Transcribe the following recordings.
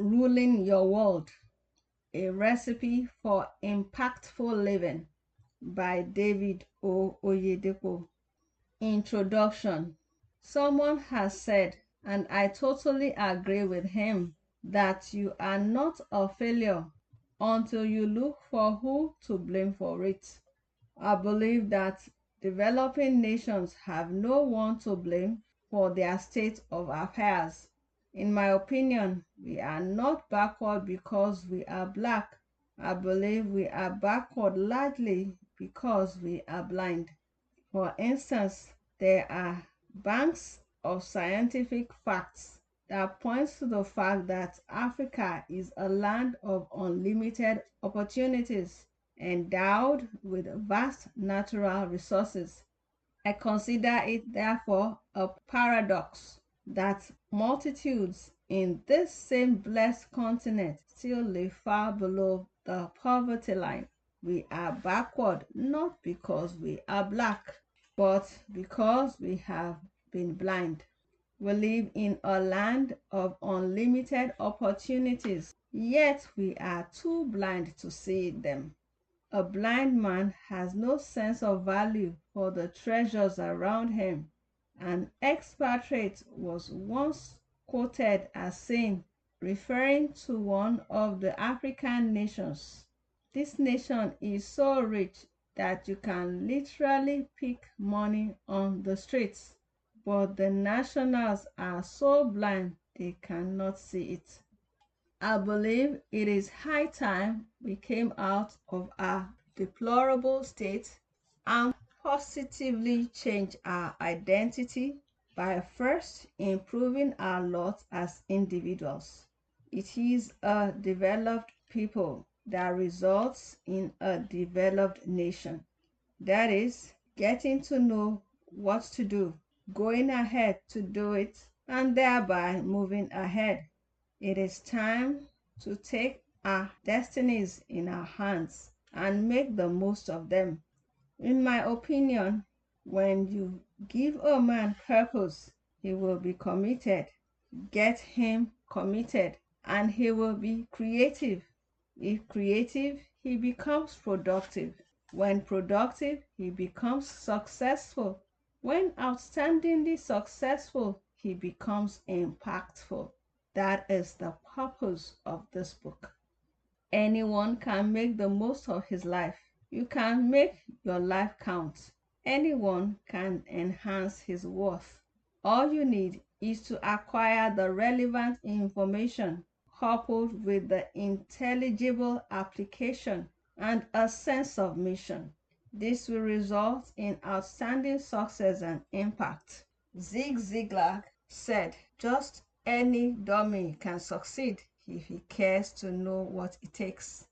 Ruling Your World, a Recipe for Impactful Living by David O. Oyedepo. Introduction. Someone has said, and I totally agree with him, that you are not a failure until you look for who to blame for it. I believe that developing nations have no one to blame for their state of affairs. In my opinion, we are not backward because we are black. I believe we are backward largely because we are blind. For instance, there are banks of scientific facts that points to the fact that Africa is a land of unlimited opportunities, endowed with vast natural resources. I consider it therefore a paradox that multitudes in this same blessed continent still live far below the poverty line. We are backward not because we are black, but because we have been blind. We live in a land of unlimited opportunities, yet we are too blind to see them. A blind man has no sense of value for the treasures around him. An expatriate was once quoted as saying, referring to one of the African nations, "This nation is so rich that you can literally pick money on the streets, but the nationals are so blind they cannot see it." I believe it is high time we came out of our deplorable state and positively change our identity by first improving our lot as individuals. It is a developed people that results in a developed nation. That is, getting to know what to do, going ahead to do it, and thereby moving ahead. It is time to take our destinies in our hands and make the most of them. In my opinion, when you give a man purpose, he will be committed. Get him committed, and he will be creative. If creative, he becomes productive. When productive, he becomes successful. When outstandingly successful, he becomes impactful. That is the purpose of this book. Anyone can make the most of his life. You can make your life count. Anyone can enhance his worth. All you need is to acquire the relevant information coupled with the intelligible application and a sense of mission. This will result in outstanding success and impact. Zig Ziglar said, just any dummy can succeed if he cares to know what it takes.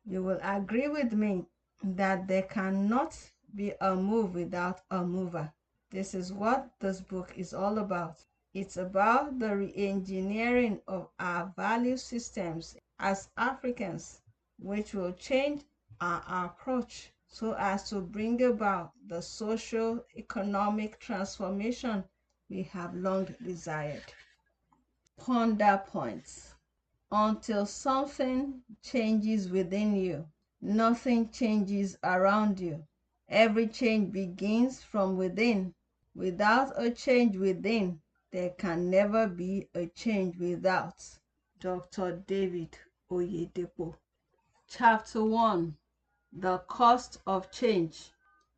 You will agree with me that there cannot be a move without a mover. This is what this book is all about. It's about the re-engineering of our value systems as Africans, which will change our approach so as to bring about the social economic transformation we have long desired. Ponder points. Until something changes within you, nothing changes around you. Every change begins from within. Without a change within, there can never be a change without. Dr. David Oyedepo. Chapter 1. The Cost of Change.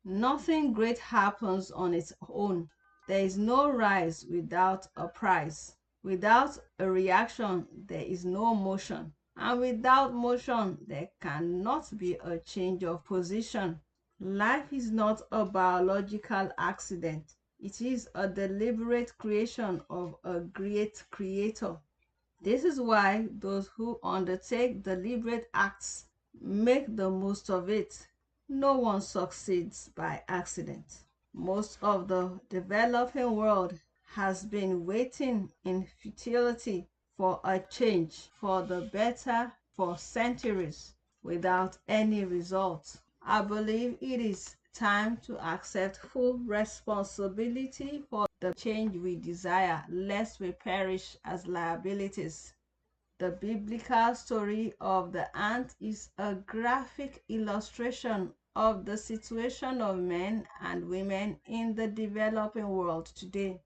Nothing great happens on its own. There is no rise without a price. Without a reaction, there is no motion. And without motion, there cannot be a change of position. Life is not a biological accident. It is a deliberate creation of a great creator. This is why those who undertake deliberate acts make the most of it. No one succeeds by accident. Most of the developing world has been waiting in futility for a change for the better for centuries without any result. I believe it is time to accept full responsibility for the change we desire, lest we perish as liabilities. The biblical story of the ant is a graphic illustration of the situation of men and women in the developing world today.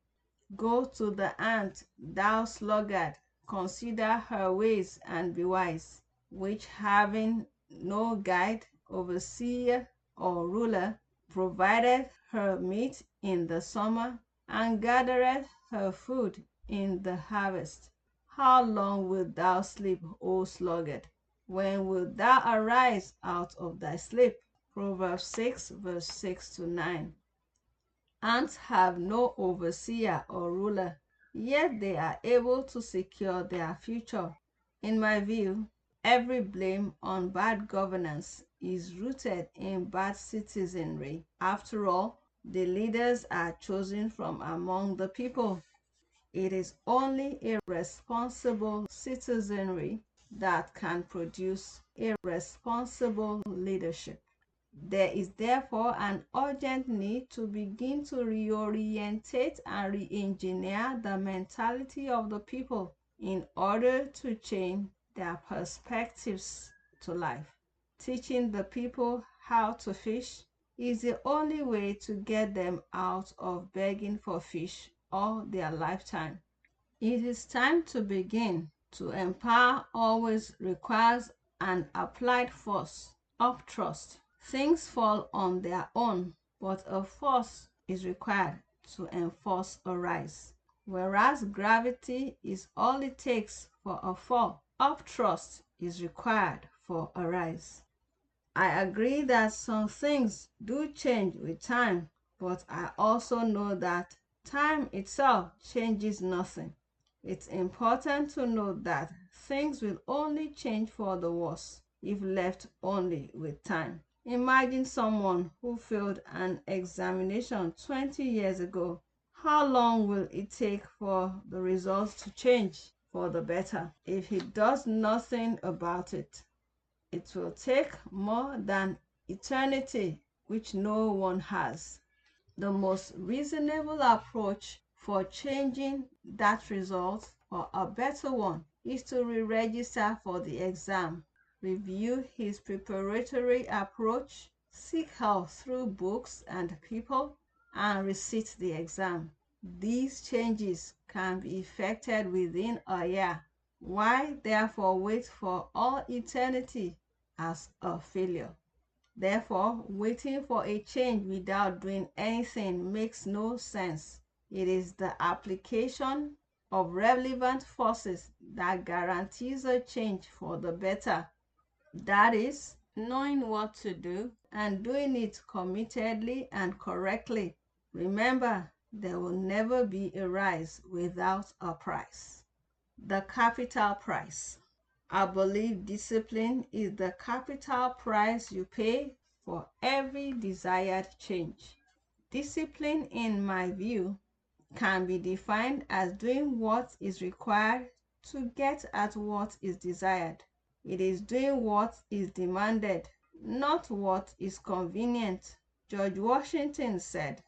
Go to the ant, thou sluggard, consider her ways and be wise, which having no guide, overseer, or ruler, provideth her meat in the summer, and gathereth her food in the harvest. How long wilt thou sleep, O sluggard? When wilt thou arise out of thy sleep? Proverbs 6, verse 6 to 9. Ants have no overseer or ruler, yet they are able to secure their future. In my view, every blame on bad governance is rooted in bad citizenry. After all, the leaders are chosen from among the people. It is only a responsible citizenry that can produce a responsible leadership. There is therefore an urgent need to begin to reorientate and re-engineer the mentality of the people in order to change their perspectives to life. Teaching the people how to fish is the only way to get them out of begging for fish all their lifetime. It is time to begin. To empower always requires an applied force of trust. Things fall on their own, but a force is required to enforce a rise. Whereas gravity is all it takes for a fall, of trust is required for a rise. I agree that some things do change with time, but I also know that time itself changes nothing. It's important to note that things will only change for the worse if left only with time. Imagine someone who failed an examination 20 years ago. How long will it take for the results to change for the better? If he does nothing about it, it will take more than eternity, which no one has. The most reasonable approach for changing that result for a better one is to re-register for the exam, review his preparatory approach, seek help through books and people, and resit the exam. These changes can be effected within a year. Why therefore wait for all eternity as a failure? Therefore, waiting for a change without doing anything makes no sense. It is the application of relevant forces that guarantees a change for the better. That is, knowing what to do and doing it committedly and correctly. Remember, there will never be a rise without a price. The capital price. I believe discipline is the capital price you pay for every desired change. Discipline, in my view, can be defined as doing what is required to get at what is desired. It is doing what is demanded, not what is convenient. George Washington said,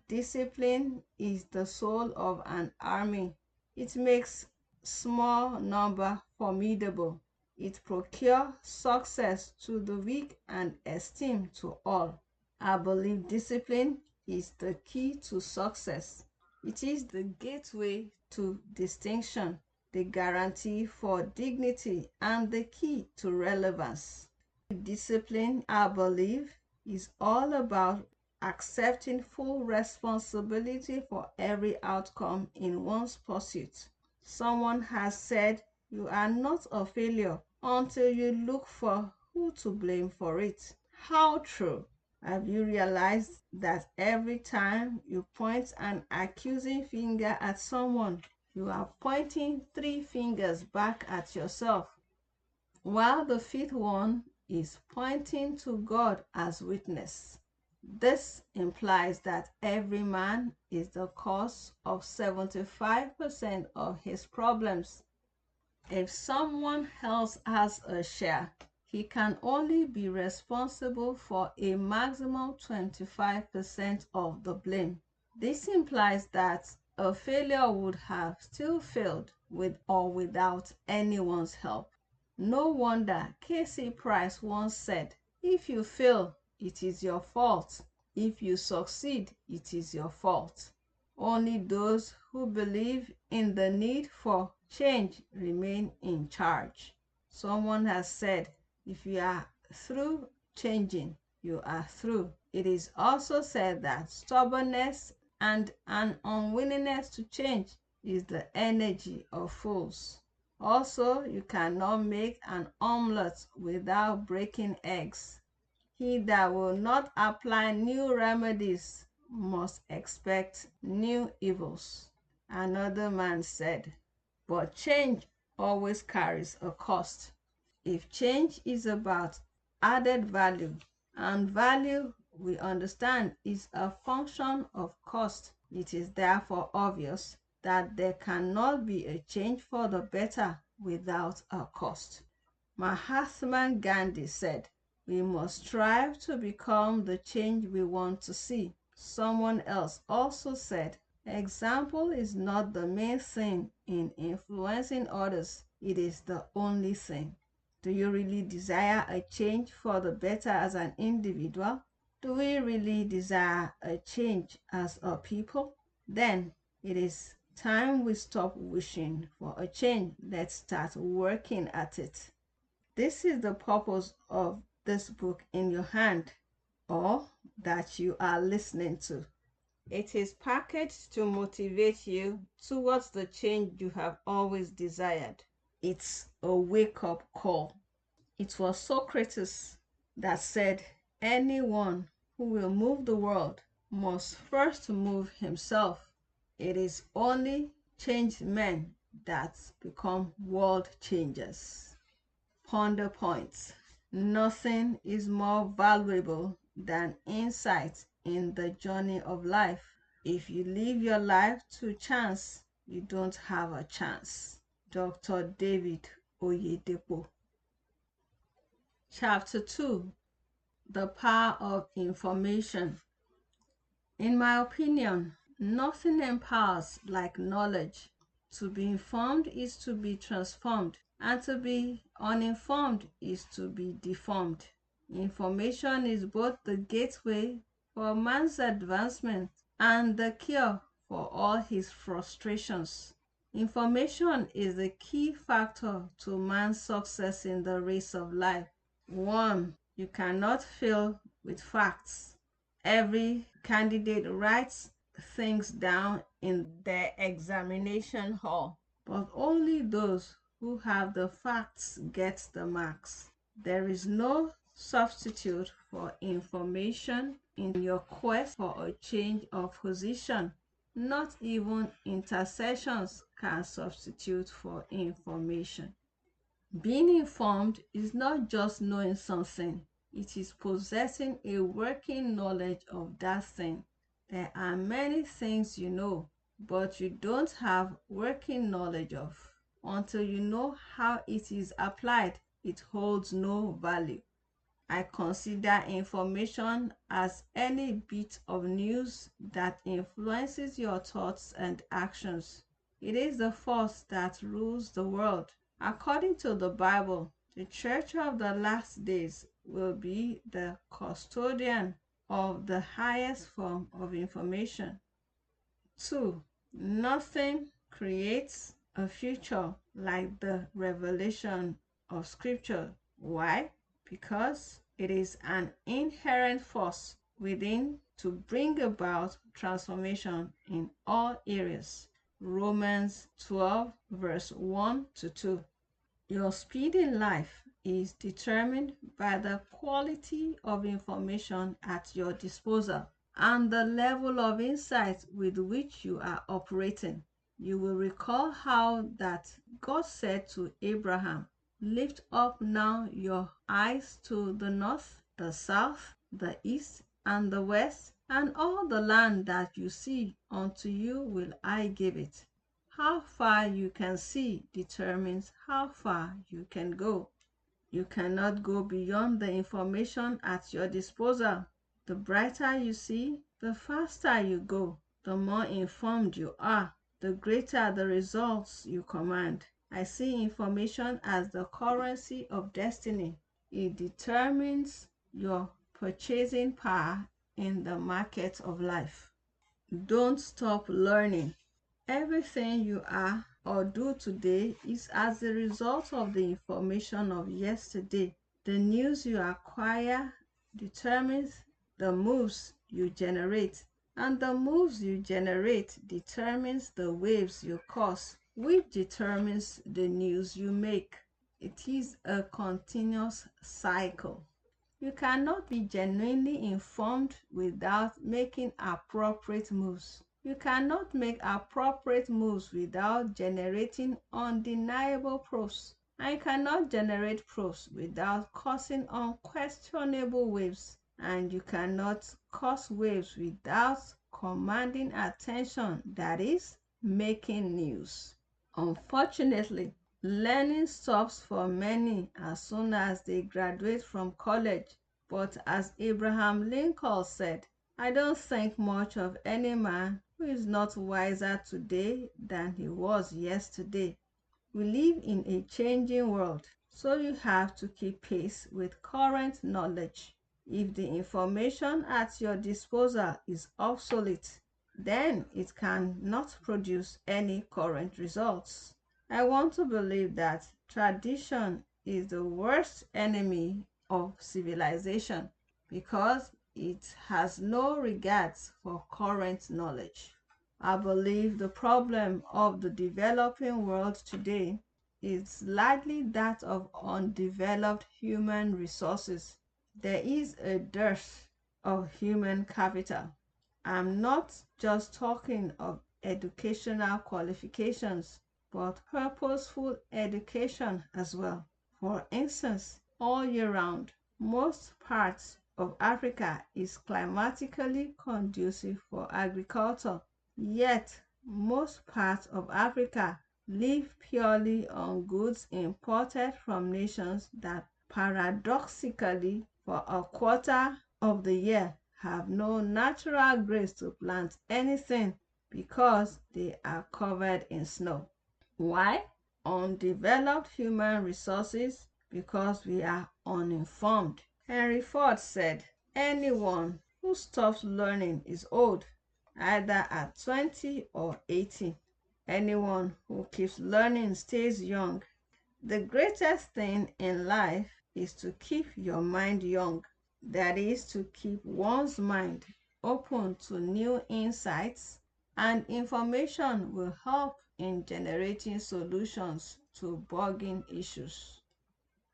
"Discipline is the soul of an army. It makes small number formidable. It procures success to the weak and esteem to all." I believe discipline is the key to success. It is the gateway to distinction, the guarantee for dignity, and the key to relevance. Discipline, I believe, is all about accepting full responsibility for every outcome in one's pursuit. Someone has said, "You are not a failure until you look for who to blame for it." How true! Have you realized that every time you point an accusing finger at someone, you are pointing 3 fingers back at yourself, while the 5th one is pointing to God as witness? This implies that every man is the cause of 75% of his problems. If someone else has a share, he can only be responsible for a maximum 25% of the blame. This implies that a failure would have still failed with or without anyone's help. No wonder Casey Price once said, "If you fail, it is your fault. If you succeed, it is your fault." Only those who believe in the need for change remain in charge. Someone has said, if you are through changing, you are through. It is also said that stubbornness and an unwillingness to change is the energy of fools. Also, you cannot make an omelette without breaking eggs. He that will not apply new remedies must expect new evils. Another man said, but change always carries a cost. If change is about added value, and value we understand is a function of cost, it is therefore obvious that there cannot be a change for the better without a cost. Mahatma Gandhi said, "We must strive to become the change we want to see." Someone else also said, "Example is not the main thing in influencing others, it is the only thing." Do you really desire a change for the better as an individual? Do we really desire a change as a people? Then it is time we stop wishing for a change. Let's start working at it. This is the purpose of this book in your hand, or that you are listening to. It is packaged to motivate you towards the change you have always desired. It's a wake-up call. It was Socrates that said, anyone who will move the world must first move himself. It is only changed men that become world changers. Ponder points. Nothing is more valuable than insight in the journey of life. If you leave your life to chance, you don't have a chance. Dr. David Oyedepo. Chapter 2. The Power of Information. In my opinion, nothing empowers like knowledge. To be informed is to be transformed, and to be uninformed is to be deformed. Information is both the gateway for man's advancement and the cure for all his frustrations. Information is the key factor to man's success in the race of life. 1. You cannot fail with facts. Every candidate writes things down in their examination hall, but only those who have the facts get the marks. There is no substitute for information in your quest for a change of position. Not even intercessions can substitute for information. Being informed is not just knowing something, it is possessing a working knowledge of that thing. There are many things you know, but you don't have working knowledge of. Until you know how it is applied, it holds no value. I consider information as any bit of news that influences your thoughts and actions. It is the force that rules the world. According to the Bible, the church of the last days will be the custodian of the highest form of information. 2. Nothing creates a future like the revelation of Scripture. Why? Because it is an inherent force within to bring about transformation in all areas. Romans 12 verse 1 to 2. Your speed in life is determined by the quality of information at your disposal and the level of insight with which you are operating. You will recall how that God said to Abraham, "Lift up now your eyes to the north, the south, the east, and the west, and all the land that you see, unto you will I give it." How far you can see determines how far you can go. You cannot go beyond the information at your disposal. The brighter you see, the faster you go, the more informed you are. the greater the results you command. I see information as the currency of destiny. It determines your purchasing power in the market of life. Don't stop learning. Everything you are or do today is as a result of the information of yesterday. The news you acquire determines the moves you generate, and the moves you generate determines the waves you cause, which determines the news you make. It is a continuous cycle. You cannot be genuinely informed without making appropriate moves. You cannot make appropriate moves without generating undeniable proofs. And you cannot generate proofs without causing unquestionable waves. And you cannot cause waves without commanding attention, that is, making news. Unfortunately, learning stops for many as soon as they graduate from college. But as Abraham Lincoln said, I don't think much of any man who is not wiser today than he was yesterday. We live in a changing world, so you have to keep pace with current knowledge. If the information at your disposal is obsolete, then it cannot produce any current results. I want to believe that tradition is the worst enemy of civilization because it has no regards for current knowledge. I believe the problem of the developing world today is largely that of undeveloped human resources. There is a dearth of human capital. I'm not just talking of educational qualifications, but purposeful education as well. For instance, all year round, most parts of Africa is climatically conducive for agriculture, yet most parts of Africa live purely on goods imported from nations that paradoxically for a quarter of the year have no natural grace to plant anything because they are covered in snow. Why? Undeveloped human resources because we are uninformed. Henry Ford said, anyone who stops learning is old, either at 20 or 80. Anyone who keeps learning stays young. The greatest thing in life is to keep your mind young. That is to keep one's mind open to new insights, and information will help in generating solutions to bugging issues.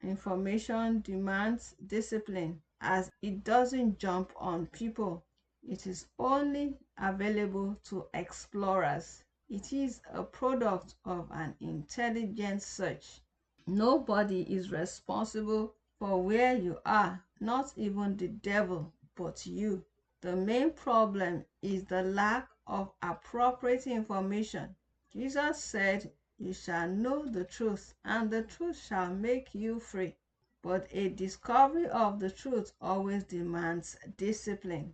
Information demands discipline as it doesn't jump on people. It is only available to explorers. It is a product of an intelligent search. Nobody is responsible for where you are, not even the devil, but you. The main problem is the lack of appropriate information. Jesus said, you shall know the truth, and the truth shall make you free. But a discovery of the truth always demands discipline.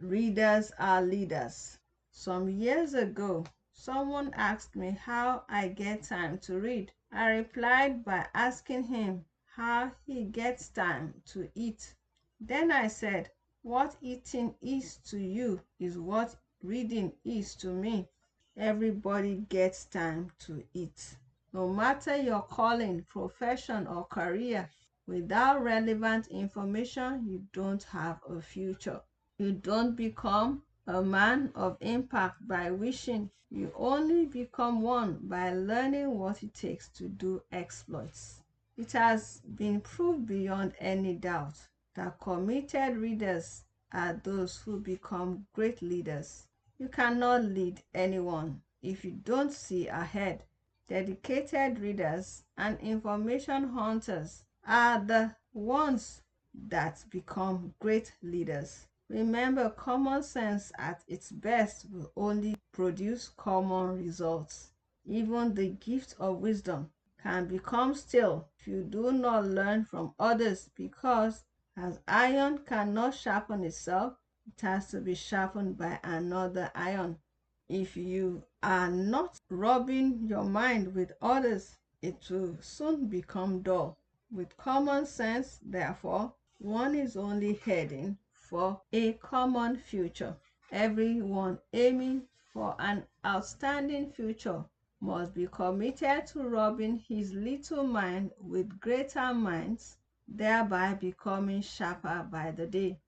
Readers are leaders. Some years ago, someone asked me how I get time to read. I replied by asking him how he gets time to eat. Then I said, what eating is to you is what reading is to me. Everybody gets time to eat. No matter your calling, profession, or career, without relevant information, you don't have a future. You don't become a man of impact by wishing. You only become one by learning what it takes to do exploits. It has been proved beyond any doubt that committed readers are those who become great leaders. You cannot lead anyone if you don't see ahead. Dedicated readers and information hunters are the ones that become great leaders. Remember, common sense at its best will only produce common results. Even the gift of wisdom can become stale if you do not learn from others, because as iron cannot sharpen itself, it has to be sharpened by another iron. If you are not rubbing your mind with others, it will soon become dull. With common sense, therefore, one is only heading for a common future. Everyone aiming for an outstanding future must be committed to rubbing his little mind with greater minds, thereby becoming sharper by the day.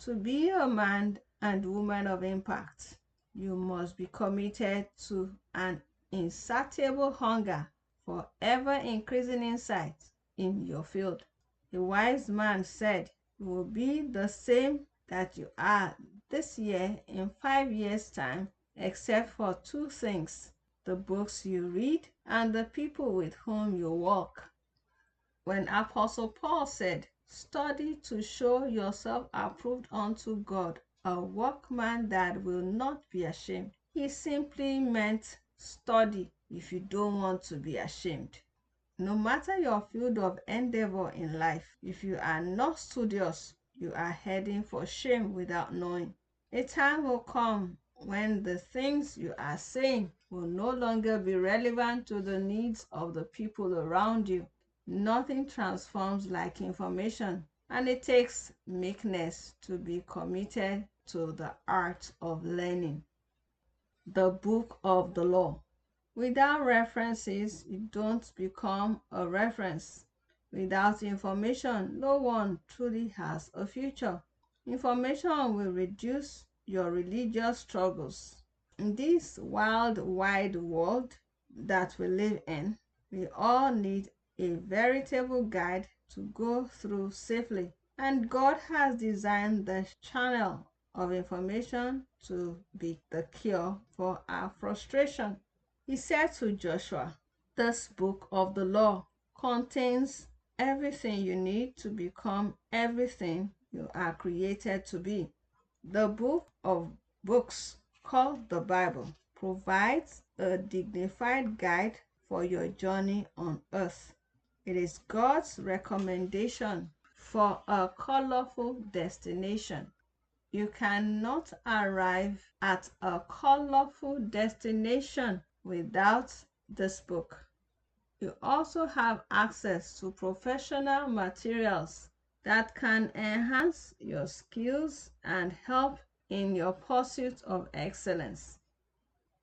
To be a man and woman of impact, you must be committed to an insatiable hunger for ever increasing insight in your field. A wise man said, "You will be the same that you are this year in 5 years' time, except for two things: the books you read and the people with whom you walk." When Apostle Paul said, "Study to show yourself approved unto God, a workman that will not be ashamed," he simply meant study if you don't want to be ashamed. No matter your field of endeavor in life, if you are not studious, you are heading for shame without knowing. A time will come when the things you are saying will no longer be relevant to the needs of the people around you. Nothing transforms like information, and it takes meekness to be committed to the art of learning. The book of the law. Without references, you don't become a reference. Without information, no one truly has a future. Information will reduce your religious struggles. In this wild, wide world that we live in, we all need a veritable guide to go through safely. And God has designed the channel of information to be the cure for our frustration. He said to Joshua, "This book of the law contains everything you need to become everything you are created to be." The book of books, called the Bible, provides a dignified guide for your journey on earth. It is God's recommendation for a colorful destination. You cannot arrive at a colorful destination without this book. You also have access to professional materials that can enhance your skills and help in your pursuit of excellence.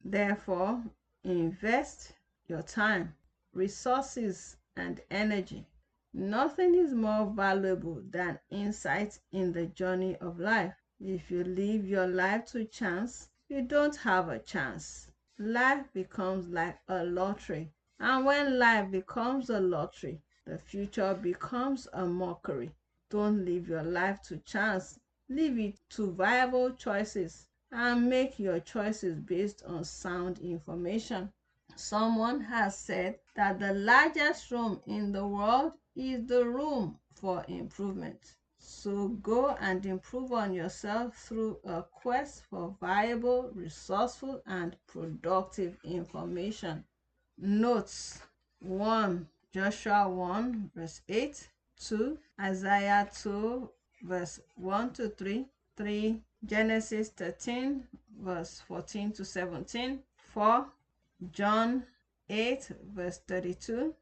Therefore, invest your time, resources, and energy. Nothing is more valuable than insight in the journey of life. If you leave your life to chance, you don't have a chance. Life becomes like a lottery. And when life becomes a lottery, the future becomes a mockery. Don't leave your life to chance. Leave it to viable choices and make your choices based on sound information. Someone has said that the largest room in the world is the room for improvement. So go and improve on yourself through a quest for viable, resourceful, and productive information. Notes: 1. Joshua 1 verse 8. 2. Isaiah 2 verse 1 to 3. 3. Genesis 13 verse 14 to 17. 4. John 8 verse 32.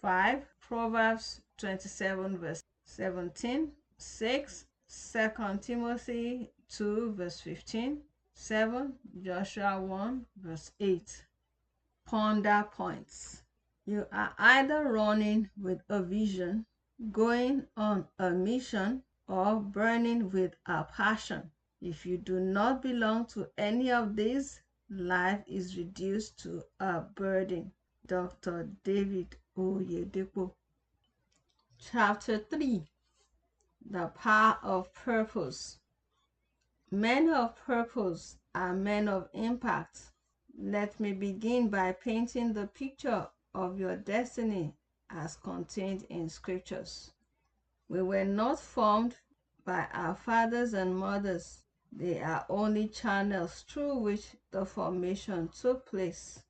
5. Proverbs 27 verse 17. 6. 2 Timothy 2 verse 15. 7. Joshua 1 verse 8. Ponder points. You are either running with a vision, going on a mission, or burning with a passion. If you do not belong to any of these, life is reduced to a burden. Dr. David Oyedepo. Chapter 3. The Power of Purpose. Men of purpose are men of impact. Let me begin by painting the picture of your destiny as contained in scriptures. We were not formed by our fathers and mothers. They are only channels through which the formation took place.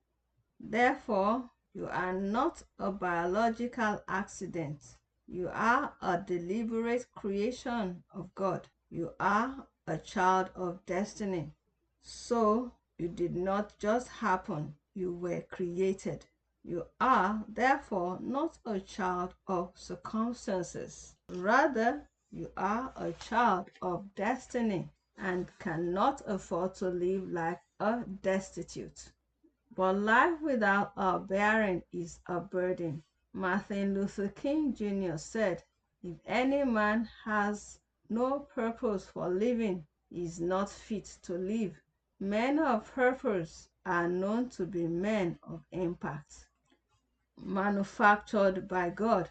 Therefore, you are not a biological accident. You are a deliberate creation of God. You are a child of destiny. So, You did not just happen, you were created. You are, therefore, not a child of circumstances. Rather, you are a child of destiny and cannot afford to live like a destitute. But life without a bearing is a burden. Martin Luther King Jr. said, "If any man has no purpose for living, he is not fit to live." Men of purpose are known to be men of impact. Manufactured by God.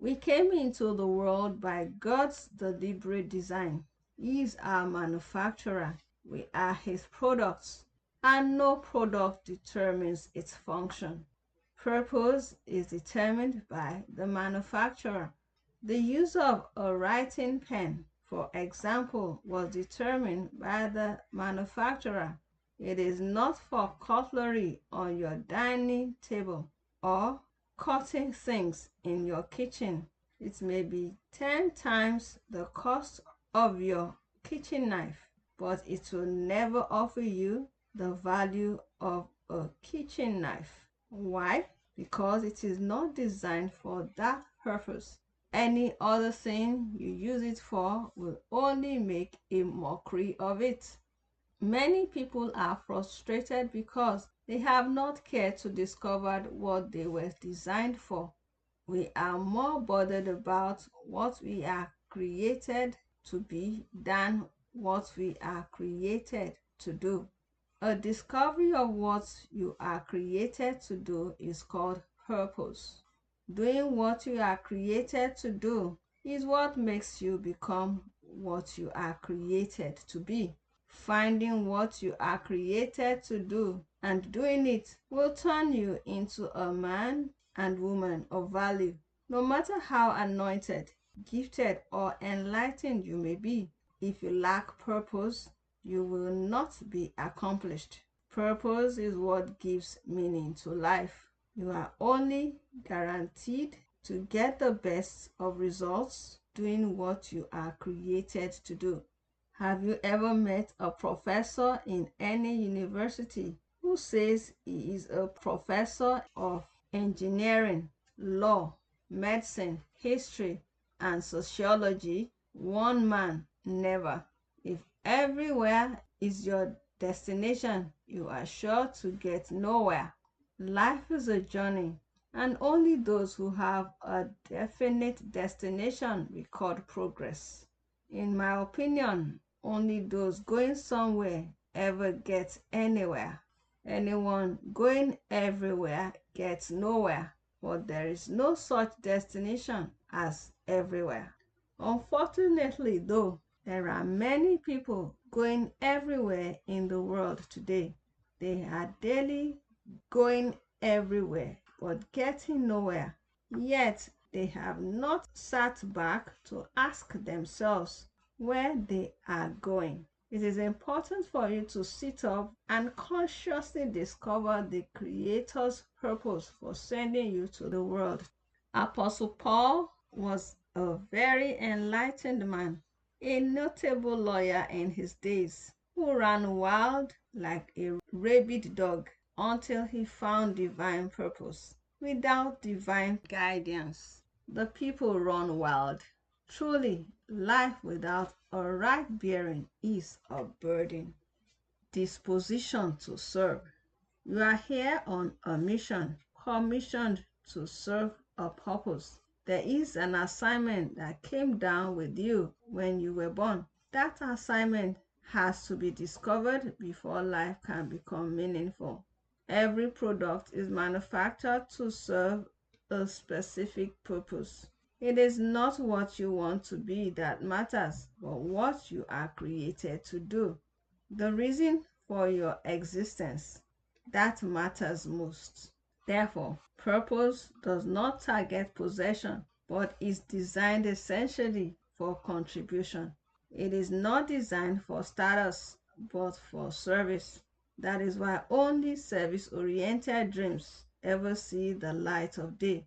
We came into the world by God's deliberate design. He is our manufacturer. We are his products, and no product determines its function. Purpose is determined by the manufacturer. The use of a writing pen, for example, was determined by the manufacturer. It is not for cutlery on your dining table or cutting things in your kitchen. It may be 10 times the cost of your kitchen knife, but it will never offer you the value of a kitchen knife. Why? Because it is not designed for that purpose. Any other thing you use it for will only make a mockery of it. Many people are frustrated because they have not cared to discover what they were designed for. We are more bothered about what we are created to be than what we are created to do. A discovery of what you are created to do is called purpose. Doing what you are created to do is what makes you become what you are created to be. Finding what you are created to do and doing it will turn you into a man and woman of value. No matter how anointed, gifted, or enlightened you may be, if you lack purpose, you will not be accomplished. Purpose is what gives meaning to life. You are only guaranteed to get the best of results doing what you are created to do. Have you ever met a professor in any university who says he is a professor of engineering, law, medicine, history, and sociology? One man, never. If everywhere is your destination, you are sure to get nowhere. Life is a journey, and only those who have a definite destination record progress. In my opinion, only those going somewhere ever get anywhere. Anyone going everywhere gets nowhere, but there is no such destination as everywhere. Unfortunately, though, there are many people going everywhere in the world today. They are daily going everywhere, but getting nowhere. Yet they have not sat back to ask themselves where they are going. It is important for you to sit up and consciously discover the Creator's purpose for sending you to the world. Apostle Paul was a very enlightened man, a notable lawyer in his days, who ran wild like a rabid dog until he found divine purpose. Without divine guidance, the people run wild. Truly, life without a right bearing is a burden. Disposition to serve. You are here on a mission, commissioned to serve a purpose. There is an assignment that came down with you when you were born. That assignment has to be discovered before life can become meaningful. Every product is manufactured to serve a specific purpose. It is not what you want to be that matters, but what you are created to do. The reason for your existence, that matters most. Therefore, purpose does not target possession, but is designed essentially for contribution. It is not designed for status, but for service. That is why only service-oriented dreams ever see the light of day.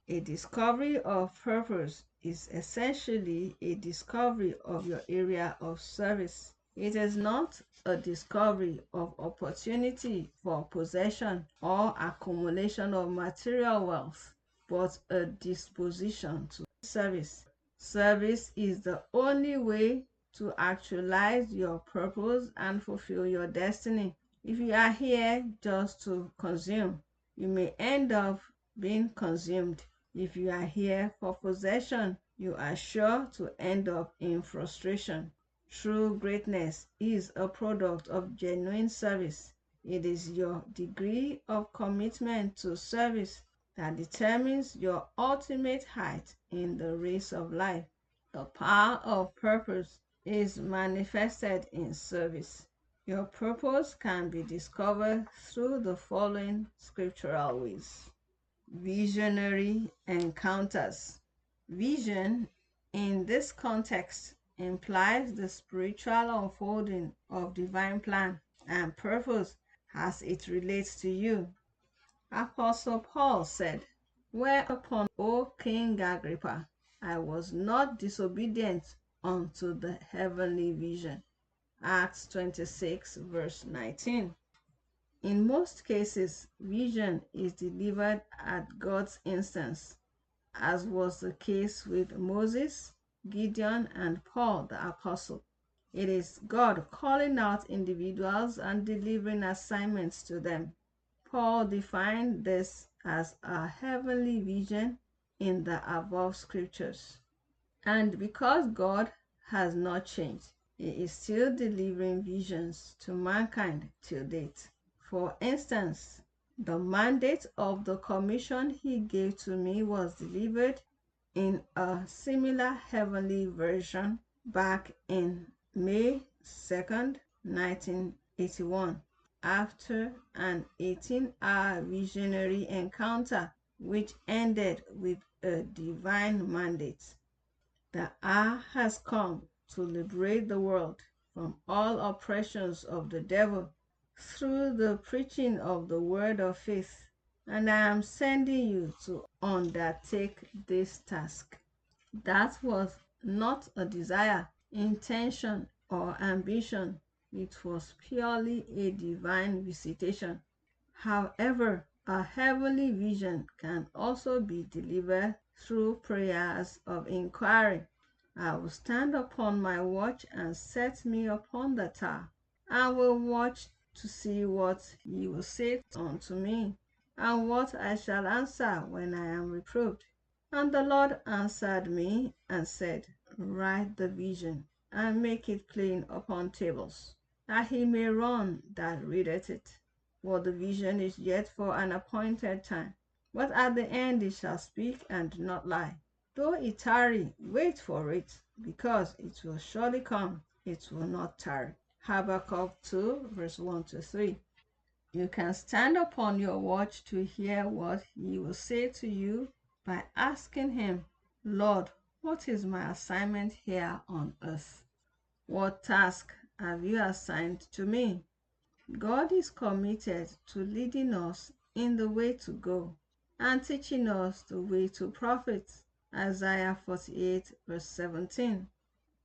A discovery of purpose is essentially a discovery of your area of service. It is not a discovery of opportunity for possession or accumulation of material wealth, but a disposition to service. Service is the only way to actualize your purpose and fulfill your destiny. If you are here just to consume, you may end up being consumed. If you are here for possession, you are sure to end up in frustration. True greatness is a product of genuine service. It is your degree of commitment to service that determines your ultimate height in the race of life. The power of purpose is manifested in service. Your purpose can be discovered through the following scriptural ways. Visionary encounters. Vision in this context implies the spiritual unfolding of divine plan and purpose as it relates to you. Apostle Paul said, "Whereupon, O King Agrippa, I was not disobedient unto the heavenly vision." Acts 26, verse 19. In most cases, vision is delivered at God's instance, as was the case with Moses, Gideon, and Paul the Apostle. It is God calling out individuals and delivering assignments to them. Paul defined this as a heavenly vision in the above scriptures. And because God has not changed, He is still delivering visions to mankind till date. For instance, the mandate of the commission He gave to me was delivered in a similar heavenly version back in May 2nd, 1981, after an 18-hour visionary encounter which ended with a divine mandate. The hour has come to liberate the world from all oppressions of the devil through the preaching of the word of faith, and I am sending you to undertake this task. That was not a desire, intention, or ambition. It was purely a divine visitation. However, a heavenly vision can also be delivered through prayers of inquiry. I will stand upon my watch and set me upon the tower. I will watch to see what He will say unto me, and what I shall answer when I am reproved. And the Lord answered me and said, "Write the vision, and make it plain upon tables, that he may run that readeth it. For the vision is yet for an appointed time, but at the end it shall speak and not lie. Though it tarry, wait for it, because it will surely come, it will not tarry." Habakkuk 2, verse 1 to 3. You can stand upon your watch to hear what He will say to you by asking Him, "Lord, what is my assignment here on earth? What task have you assigned to me?" God is committed to leading us in the way to go and teaching us the way to profit. Isaiah 48, verse 17.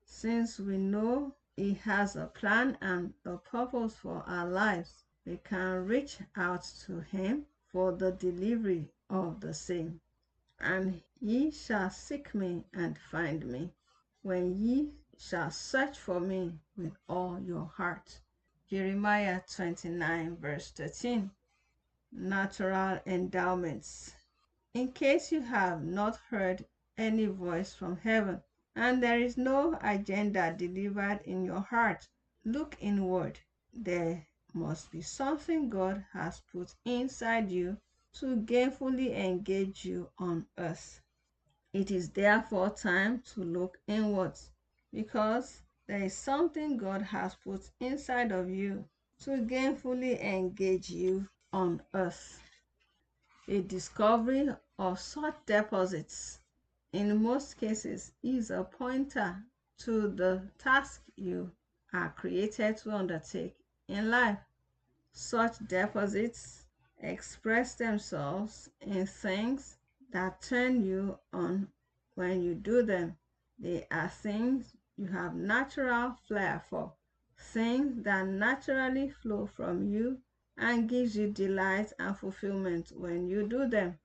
Since we know He has a plan and a purpose for our lives, we can reach out to Him for the delivery of the same. "And ye shall seek me and find me, when ye shall search for me with all your heart." Jeremiah 29, verse 13. Natural endowments. In case you have not heard any voice from heaven, and there is no agenda delivered in your heart, look inward. There must be something God has put inside you to gainfully engage you on earth. It is therefore time to look inwards, because there is something God has put inside of you to gainfully engage you on earth. A discovery of such deposits, in most cases, is a pointer to the task you are created to undertake in life. Such deposits express themselves in things that turn you on when you do them. They are things you have natural flair for, things that naturally flow from you and gives you delight and fulfillment when you do them.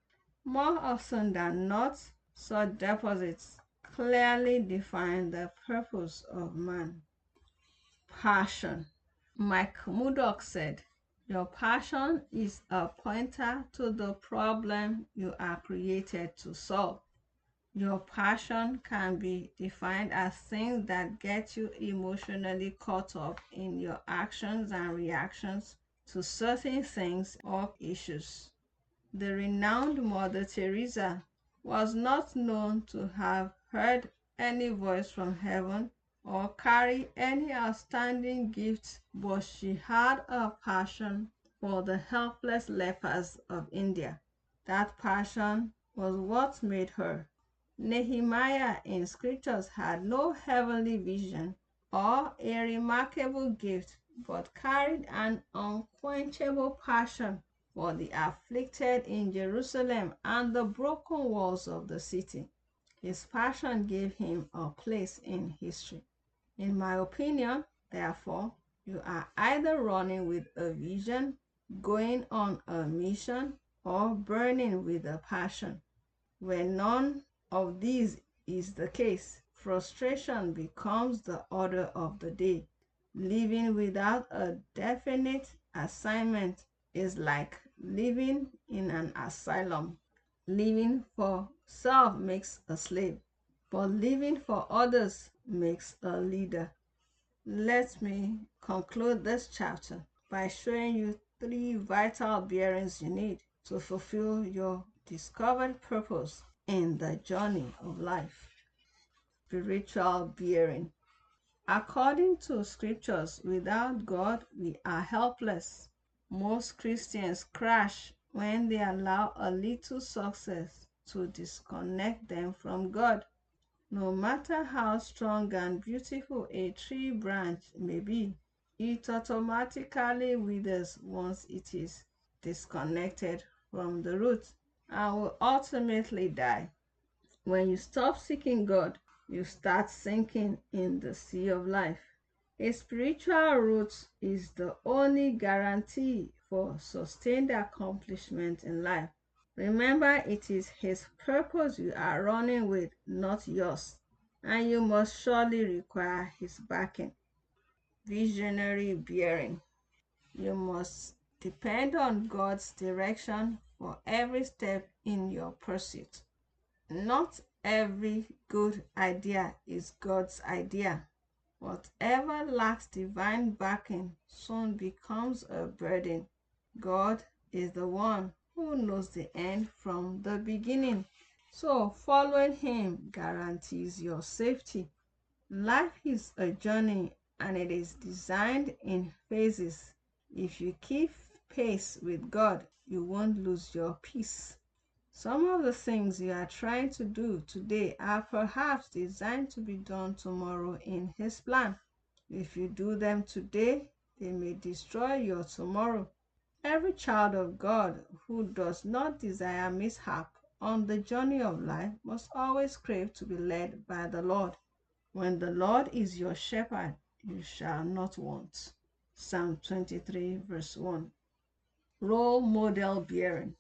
More often than not, such deposits clearly define the purpose of man. Passion. Mike Murdoch said, "Your passion is a pointer to the problem you are created to solve." Your passion can be defined as things that get you emotionally caught up in your actions and reactions to certain things or issues. The renowned Mother Teresa was not known to have heard any voice from heaven or carry any outstanding gifts, but she had a passion for the helpless lepers of India. That passion was what made her. Nehemiah in scriptures had no heavenly vision or a remarkable gift, but carried an unquenchable passion for the afflicted in Jerusalem and the broken walls of the city. His passion gave him a place in history. In my opinion, therefore, you are either running with a vision, going on a mission, or burning with a passion. When none of these is the case, frustration becomes the order of the day. Living without a definite assignment is like living in an asylum. Living for self makes a slave, but living for others makes a leader. Let me conclude this chapter by showing you 3 vital bearings you need to fulfill your discovered purpose in the journey of life. Spiritual bearing. According to scriptures, without God, we are helpless. Most Christians crash when they allow a little success to disconnect them from God. No matter how strong and beautiful a tree branch may be, it automatically withers once it is disconnected from the root and will ultimately die. When you stop seeking God, you start sinking in the sea of life. A spiritual root is the only guarantee for sustained accomplishment in life. Remember, it is His purpose you are running with, not yours, and you must surely require His backing. Visionary bearing. You must depend on God's direction for every step in your pursuit. Not every good idea is God's idea. Whatever lacks divine backing soon becomes a burden. God is the one who knows the end from the beginning. So following Him guarantees your safety. Life is a journey and it is designed in phases. If you keep pace with God, you won't lose your peace. Some of the things you are trying to do today are perhaps designed to be done tomorrow in His plan. If you do them today, they may destroy your tomorrow. Every child of God who does not desire mishap on the journey of life must always crave to be led by the Lord. When the Lord is your shepherd, you shall not want. Psalm 23, verse 1. Role model bearing.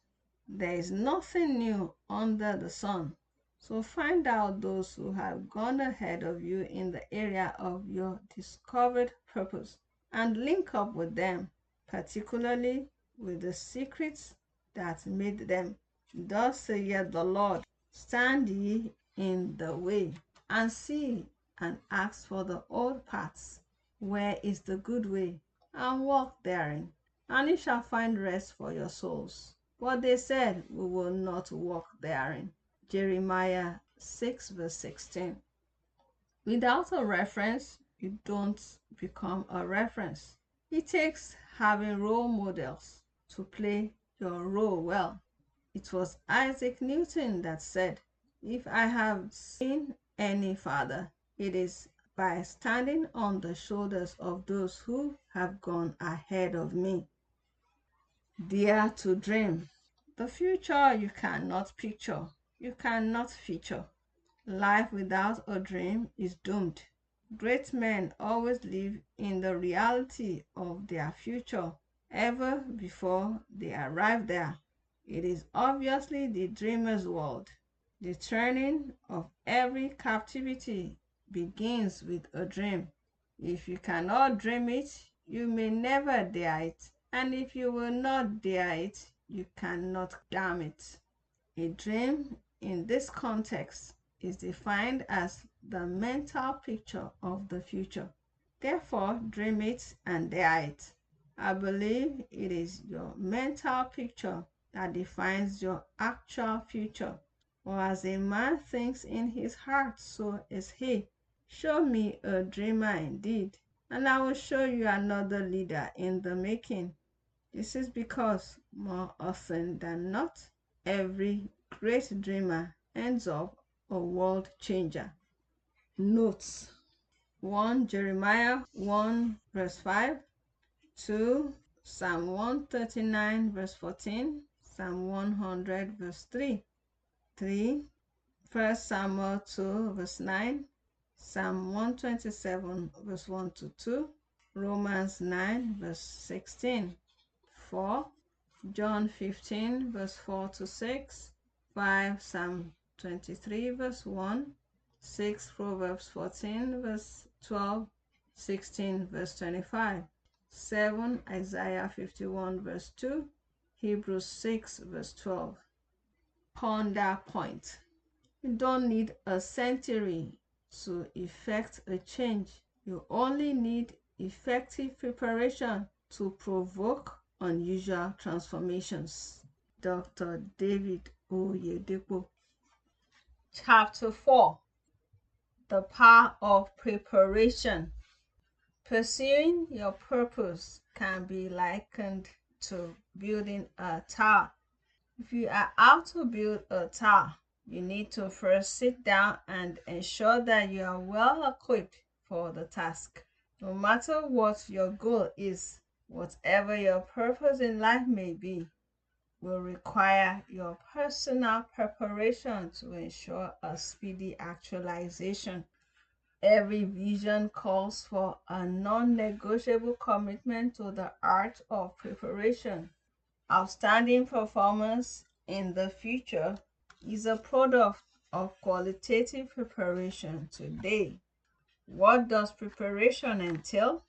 There is nothing new under the sun. So find out those who have gone ahead of you in the area of your discovered purpose and link up with them, particularly with the secrets that made them. Thus saith the Lord, stand ye in the way and see and ask for the old paths, where is the good way, and walk therein, and ye shall find rest for your souls. But they said, we will not walk therein. Jeremiah 6 verse 16. Without a reference, you don't become a reference. It takes having role models to play your role well. It was Isaac Newton that said, if I have seen any father, it is by standing on the shoulders of those who have gone ahead of me. Dare to dream. The future you cannot picture, you cannot feature. Life without a dream is doomed. Great men always live in the reality of their future ever before they arrive there. It is obviously the dreamer's world. The turning of every captivity begins with a dream. If you cannot dream it, you may never dare it. And if you will not dare it, you cannot damn it. A dream in this context is defined as the mental picture of the future. Therefore, dream it and dare it. I believe it is your mental picture that defines your actual future. For as a man thinks in his heart, so is he. Show me a dreamer indeed, and I will show you another leader in the making. This is because, more often than not, every great dreamer ends up a world changer. Notes: 1 Jeremiah 1 verse 5, 2 Psalm 139 verse 14, Psalm 100 verse 3, 3 1 Samuel 2 verse 9, Psalm 127 verse 1 to 2, Romans 9 verse 16, 4 John 15 verse 4 to 6, 5 Psalm 23 verse 1, 6 Proverbs 14 verse 12, 16 verse 25, 7 Isaiah 51 verse 2, Hebrews 6 verse 12. Ponder point. You don't need a century to effect a change. You only need effective preparation to provoke unusual transformations. Dr. David Oyedepo. Chapter 4: The Power of Preparation. Pursuing your purpose can be likened to building a tower. If you are out to build a tower, you need to first sit down and ensure that you are well equipped for the task. No matter what your goal is, whatever your purpose in life may be, will require your personal preparation to ensure a speedy actualization. Every vision calls for a non-negotiable commitment to the art of preparation. Outstanding performance in the future is a product of qualitative preparation today. What does preparation entail?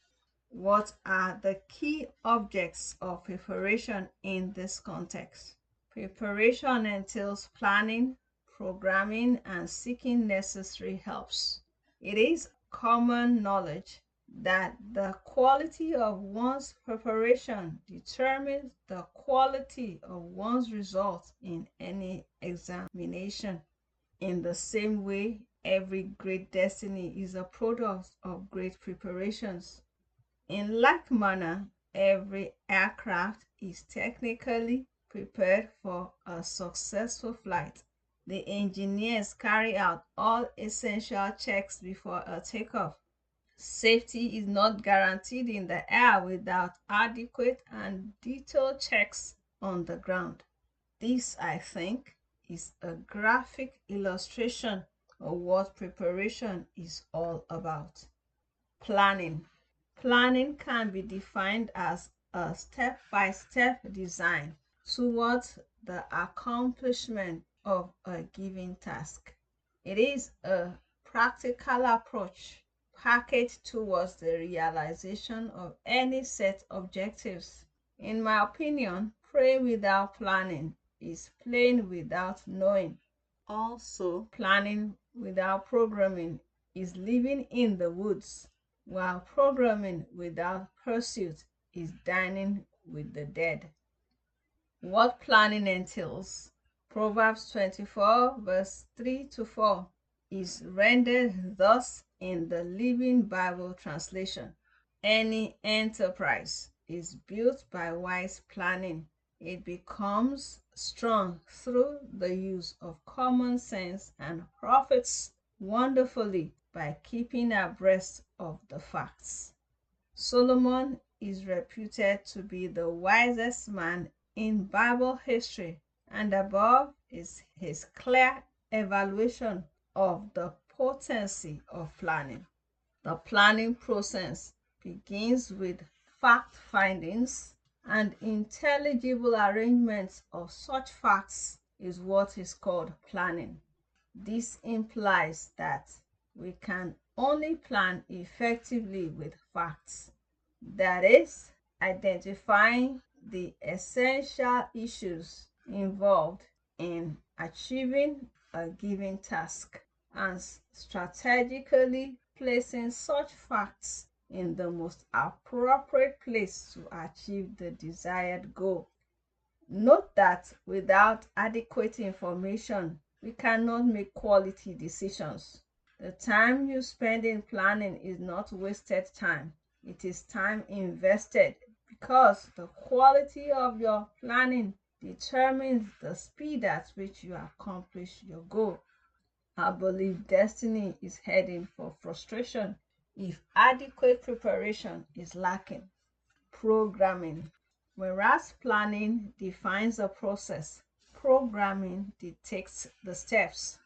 What are the key objects of preparation in this context? Preparation entails planning, programming, and seeking necessary helps. It is common knowledge that the quality of one's preparation determines the quality of one's results in any examination. In the same way, every great destiny is a product of great preparations. In like manner, every aircraft is technically prepared for a successful flight. The engineers carry out all essential checks before a takeoff. Safety is not guaranteed in the air without adequate and detailed checks on the ground. This, I think, is a graphic illustration of what preparation is all about. Planning. Planning can be defined as a step-by-step design towards the accomplishment of a given task. It is a practical approach packaged towards the realization of any set objectives. In my opinion, praying without planning is playing without knowing. Also, planning without programming is living in the woods, while programming without pursuit is dining with the dead. What planning entails? Proverbs 24 verse 3 to 4 is rendered thus in the Living Bible translation. Any enterprise is built by wise planning. It becomes strong through the use of common sense and profits wonderfully by keeping abreast of the facts. Solomon is reputed to be the wisest man in Bible history, and above is his clear evaluation of the potency of planning. The planning process begins with fact findings, and intelligible arrangements of such facts is what is called planning. This implies that we can only plan effectively with facts, that is, identifying the essential issues involved in achieving a given task and strategically placing such facts in the most appropriate place to achieve the desired goal. Note that without adequate information, we cannot make quality decisions. The time you spend in planning is not wasted time. It is time invested, because the quality of your planning determines the speed at which you accomplish your goal. I believe destiny is heading for frustration if adequate preparation is lacking. Programming. Whereas planning defines a process, programming dictates the steps.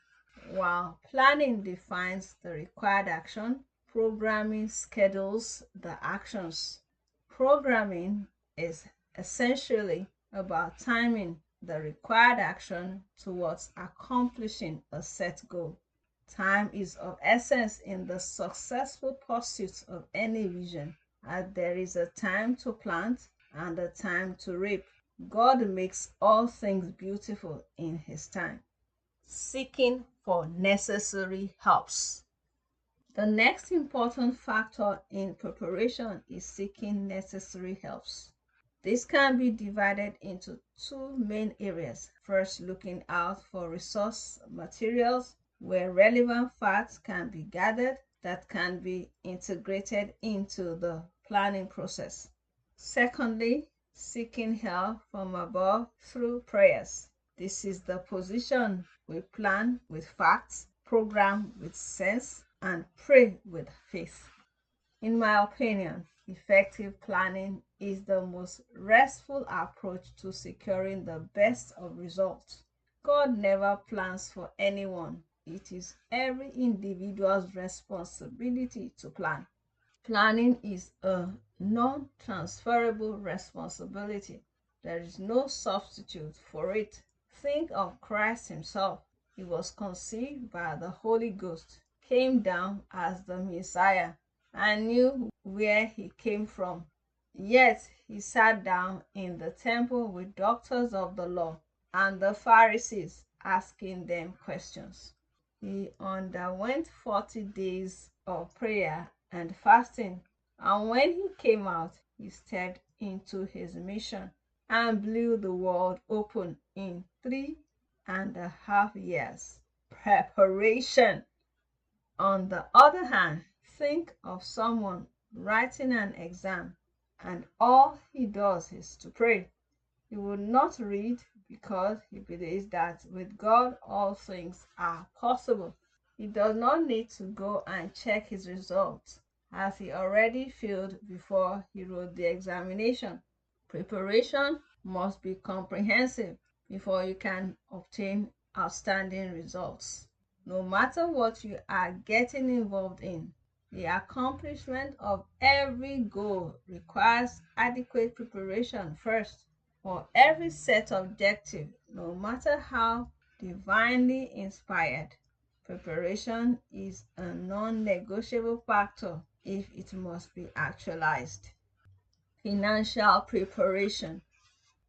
While planning defines the required action, programming schedules the actions. Programming is essentially about timing the required action towards accomplishing a set goal. Time is of essence in the successful pursuit of any vision, as there is a time to plant and a time to reap. God makes all things beautiful in His time. Seeking for necessary helps. The next important factor in preparation is seeking necessary helps. This can be divided into two main areas. First, looking out for resource materials where relevant facts can be gathered that can be integrated into the planning process. Secondly, seeking help from above through prayers. This is the position we plan with facts, program with sense, and pray with faith. In my opinion, effective planning is the most restful approach to securing the best of results. God never plans for anyone. It is every individual's responsibility to plan. Planning is a non-transferable responsibility. There is no substitute for it. Think of Christ Himself. He was conceived by the Holy Ghost, came down as the Messiah, and knew where He came from. Yet He sat down in the temple with doctors of the law and the Pharisees, asking them questions. He underwent 40 days of prayer and fasting, and when He came out, He stepped into His mission and blew the world open in 3.5 years. Preparation. On the other hand, think of someone writing an exam and all he does is to pray. He would not read because he believes that with God all things are possible. He does not need to go and check his results, as he already failed before he wrote the examination. Preparation must be comprehensive before you can obtain outstanding results. No matter what you are getting involved in, the accomplishment of every goal requires adequate preparation first. For every set objective, no matter how divinely inspired, preparation is a non-negotiable factor if it must be actualized. Financial preparation.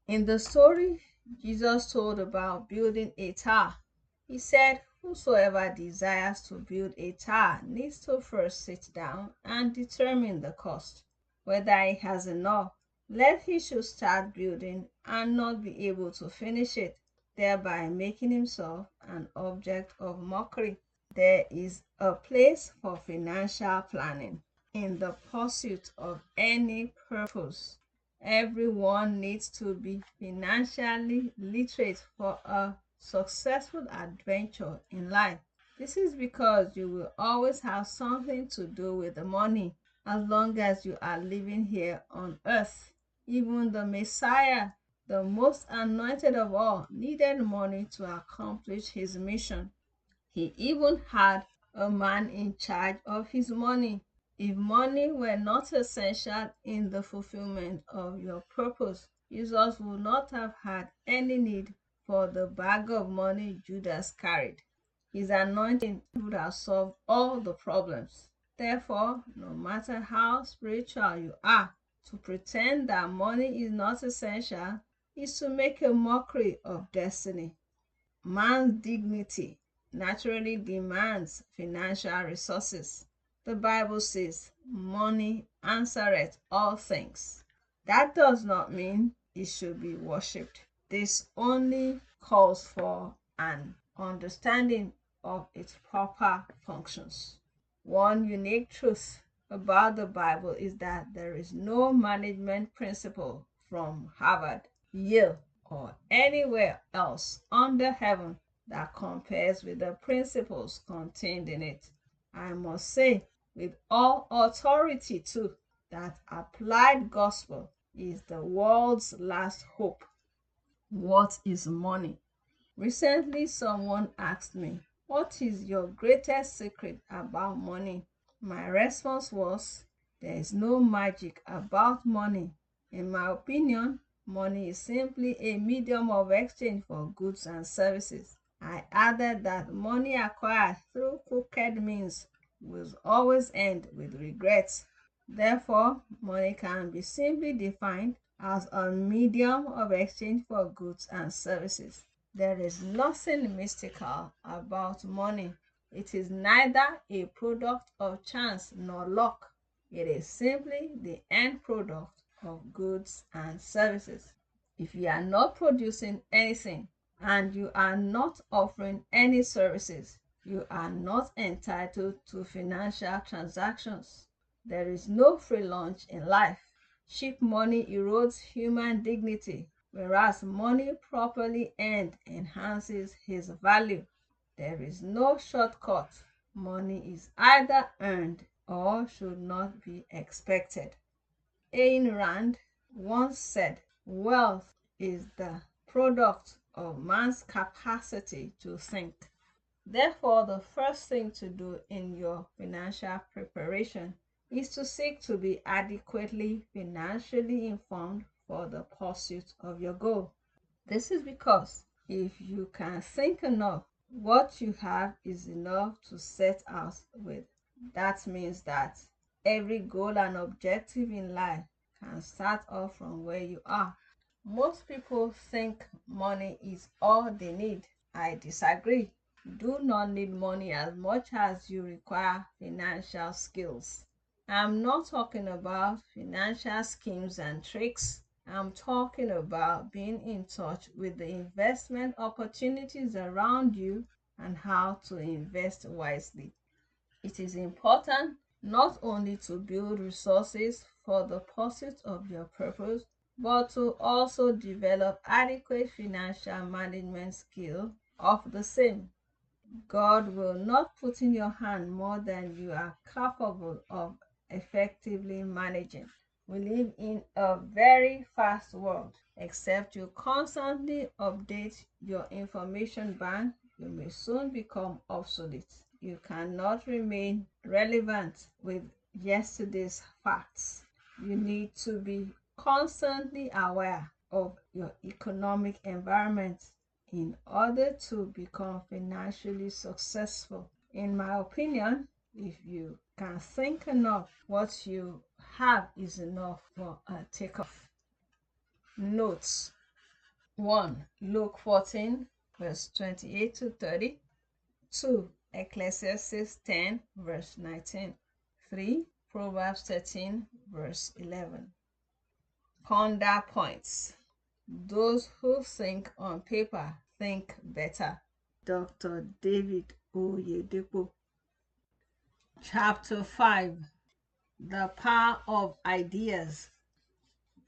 In the story Jesus told about building a tower, He said, whosoever desires to build a tower needs to first sit down and determine the cost, whether he has enough, lest he should start building and not be able to finish it, thereby making himself an object of mockery. There is a place for financial planning in the pursuit of any purpose. Everyone needs to be financially literate for a successful adventure in life. This is because you will always have something to do with the money as long as you are living here on earth. Even the Messiah, the most anointed of all, needed money to accomplish his mission. He even had a man in charge of his money. If money were not essential in the fulfillment of your purpose, Jesus would not have had any need for the bag of money Judas carried. His anointing would have solved all the problems. Therefore, no matter how spiritual you are, to pretend that money is not essential is to make a mockery of destiny. Man's dignity naturally demands financial resources. The Bible says, money answereth all things. That does not mean it should be worshipped. This only calls for an understanding of its proper functions. One unique truth about the Bible is that there is no management principle from Harvard, Yale, or anywhere else under heaven that compares with the principles contained in it. I must say, with all authority too, that applied gospel is the world's last hope. What is money? Recently, someone asked me, what is your greatest secret about money? My response was, there is no magic about money. In my opinion, money is simply a medium of exchange for goods and services. I added that money acquired through crooked means will always end with regrets. Therefore, money can be simply defined as a medium of exchange for goods and services. There is nothing mystical about money. It is neither a product of chance nor luck. It is simply the end product of goods and services. If you are not producing anything and you are not offering any services, you are not entitled to financial transactions. There is no free lunch in life. Cheap money erodes human dignity, whereas money properly earned enhances his value. There is no shortcut. Money is either earned or should not be expected. Ayn Rand once said, wealth is the product of man's capacity to think. Therefore, the first thing to do in your financial preparation is to seek to be adequately financially informed for the pursuit of your goal. This is because if you can think enough, what you have is enough to set out with. That means that every goal and objective in life can start off from where you are. Most people think money is all they need. I disagree. You do not need money as much as you require financial skills. I'm not talking about financial schemes and tricks. I'm talking about being in touch with the investment opportunities around you and how to invest wisely. It is important not only to build resources for the pursuit of your purpose, but to also develop adequate financial management skill of the same. God will not put in your hand more than you are capable of effectively managing. We live in a very fast world. Except you constantly update your information bank, you may soon become obsolete. You cannot remain relevant with yesterday's facts. You need to be constantly aware of your economic environment in order to become financially successful. In my opinion, if you can think enough, what you have is enough for a takeoff. Notes: 1. Luke 14, verse 28 to 30. 2. Ecclesiastes 10, verse 19. 3. Proverbs 13, verse 11. Ponder points. Those who think on paper think better. Dr. David Oyedepo. Chapter 5. The Power of Ideas.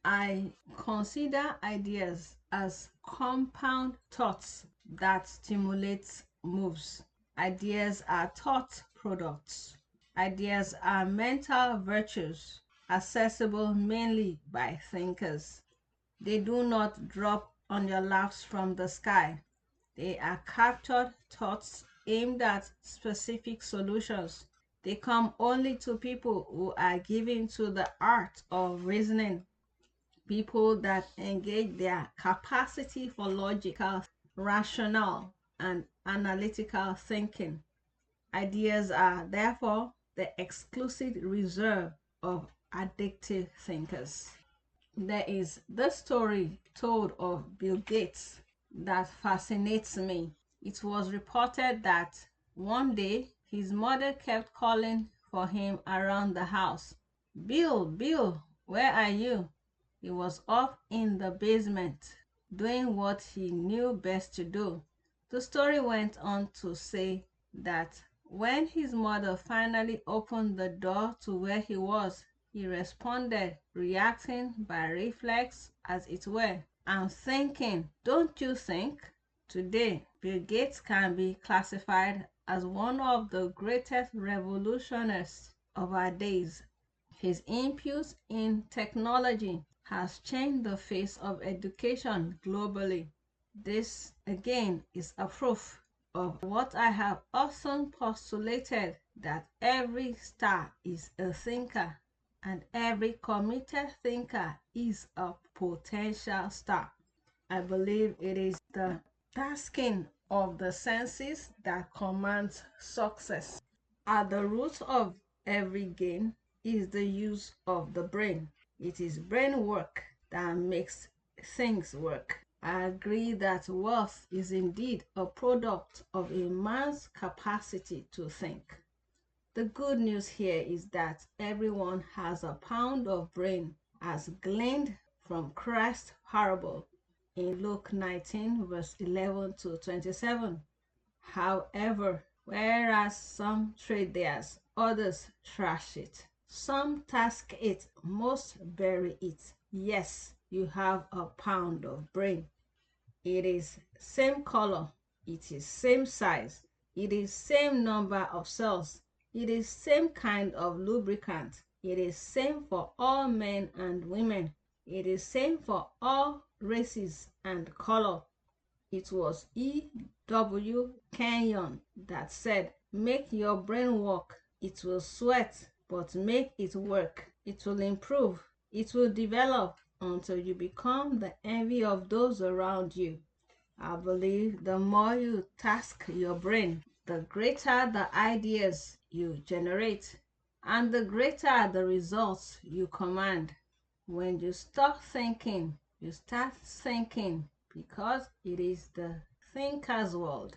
I consider ideas as compound thoughts that stimulate moves. Ideas are thought products. Ideas are mental virtues accessible mainly by thinkers. They do not drop on your laps from the sky. They are captured thoughts aimed at specific solutions. They come only to people who are given to the art of reasoning, people that engage their capacity for logical, rational, and analytical thinking. Ideas are therefore the exclusive reserve of addictive thinkers. There is the story told of Bill Gates that fascinates me. It was reported that one day his mother kept calling for him around the house. Bill, Bill, where are you? He was up in the basement doing what he knew best to do. The story went on to say that when his mother finally opened the door to where he was, he responded, reacting by reflex, as it were. I'm thinking, don't you think? Today, Bill Gates can be classified as one of the greatest revolutionists of our days. His input in technology has changed the face of education globally. This, again, is a proof of what I have often postulated, that every star is a thinker and every committed thinker is a potential star. I believe it is the tasking of the senses that commands success. At the root of every gain is the use of the brain. It is brain work that makes things work. I agree that wealth is indeed a product of a man's capacity to think. The good news here is that everyone has a pound of brain, as gleaned from Christ's parable in Luke 19, verse 11 to 27. However, whereas some trade theirs, others trash it. Some task it, most bury it. Yes, you have a pound of brain. It is same color, it is same size, it is same number of cells, it is same kind of lubricant, it is same for all men and women, it is same for all races and color. It was E.W. Kenyon that said, make your brain work. It will sweat, but make it work. It will improve. It will develop until you become the envy of those around you. I believe the more you task your brain, the greater the ideas you generate, and the greater the results you command. When you stop thinking, you start thinking, because it is the thinker's world.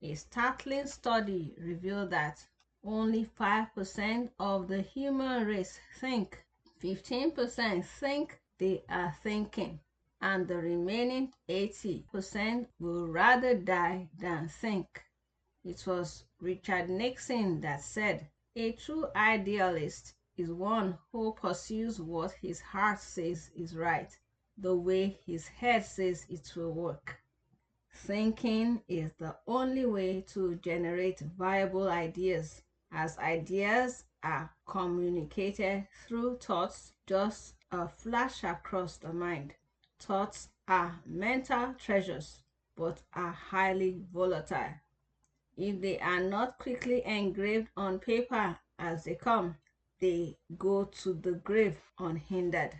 A startling study revealed that only 5% of the human race think. 15% think they are thinking, and the remaining 80% will rather die than think. It was Richard Nixon that said, a true idealist is one who pursues what his heart says is right, the way his head says it will work. Thinking is the only way to generate viable ideas, as ideas are communicated through thoughts, just a flash across the mind. Thoughts are mental treasures, but are highly volatile. If they are not quickly engraved on paper as they come, they go to the grave unhindered.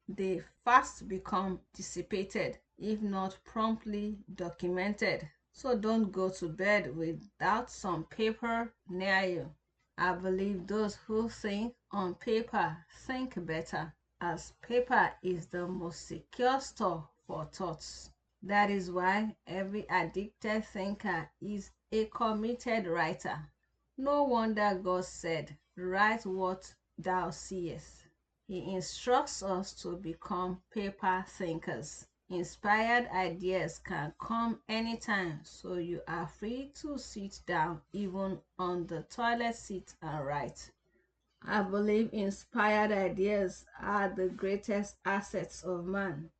They fast become dissipated if not promptly documented. So don't go to bed without some paper near you. I believe those who think on paper think better, as paper is the most secure store for thoughts. That is why every addicted thinker is a committed writer. No wonder God said, write what thou seest. He instructs us to become paper thinkers. Inspired ideas can come anytime, so you are free to sit down even on the toilet seat and write. I believe inspired ideas are the greatest assets of man.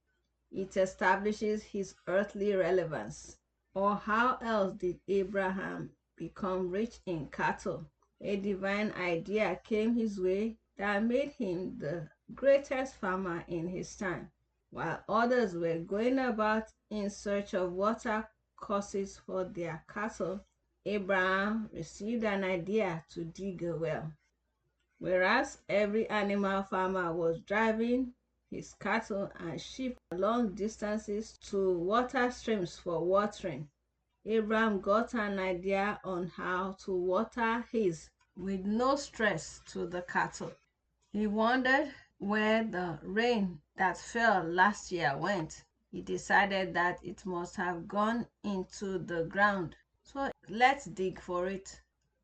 It establishes his earthly relevance. Or how else did Abraham become rich in cattle? A divine idea came his way that made him the greatest farmer in his time, while others were going about in search of water courses for their cattle. Abraham received an idea to dig a well. Whereas every animal farmer was driving his cattle and sheep long distances to water streams for watering, Abraham got an idea on how to water his with no stress to the cattle. He wondered where the rain that fell last year went. He decided that it must have gone into the ground. So let's dig for it.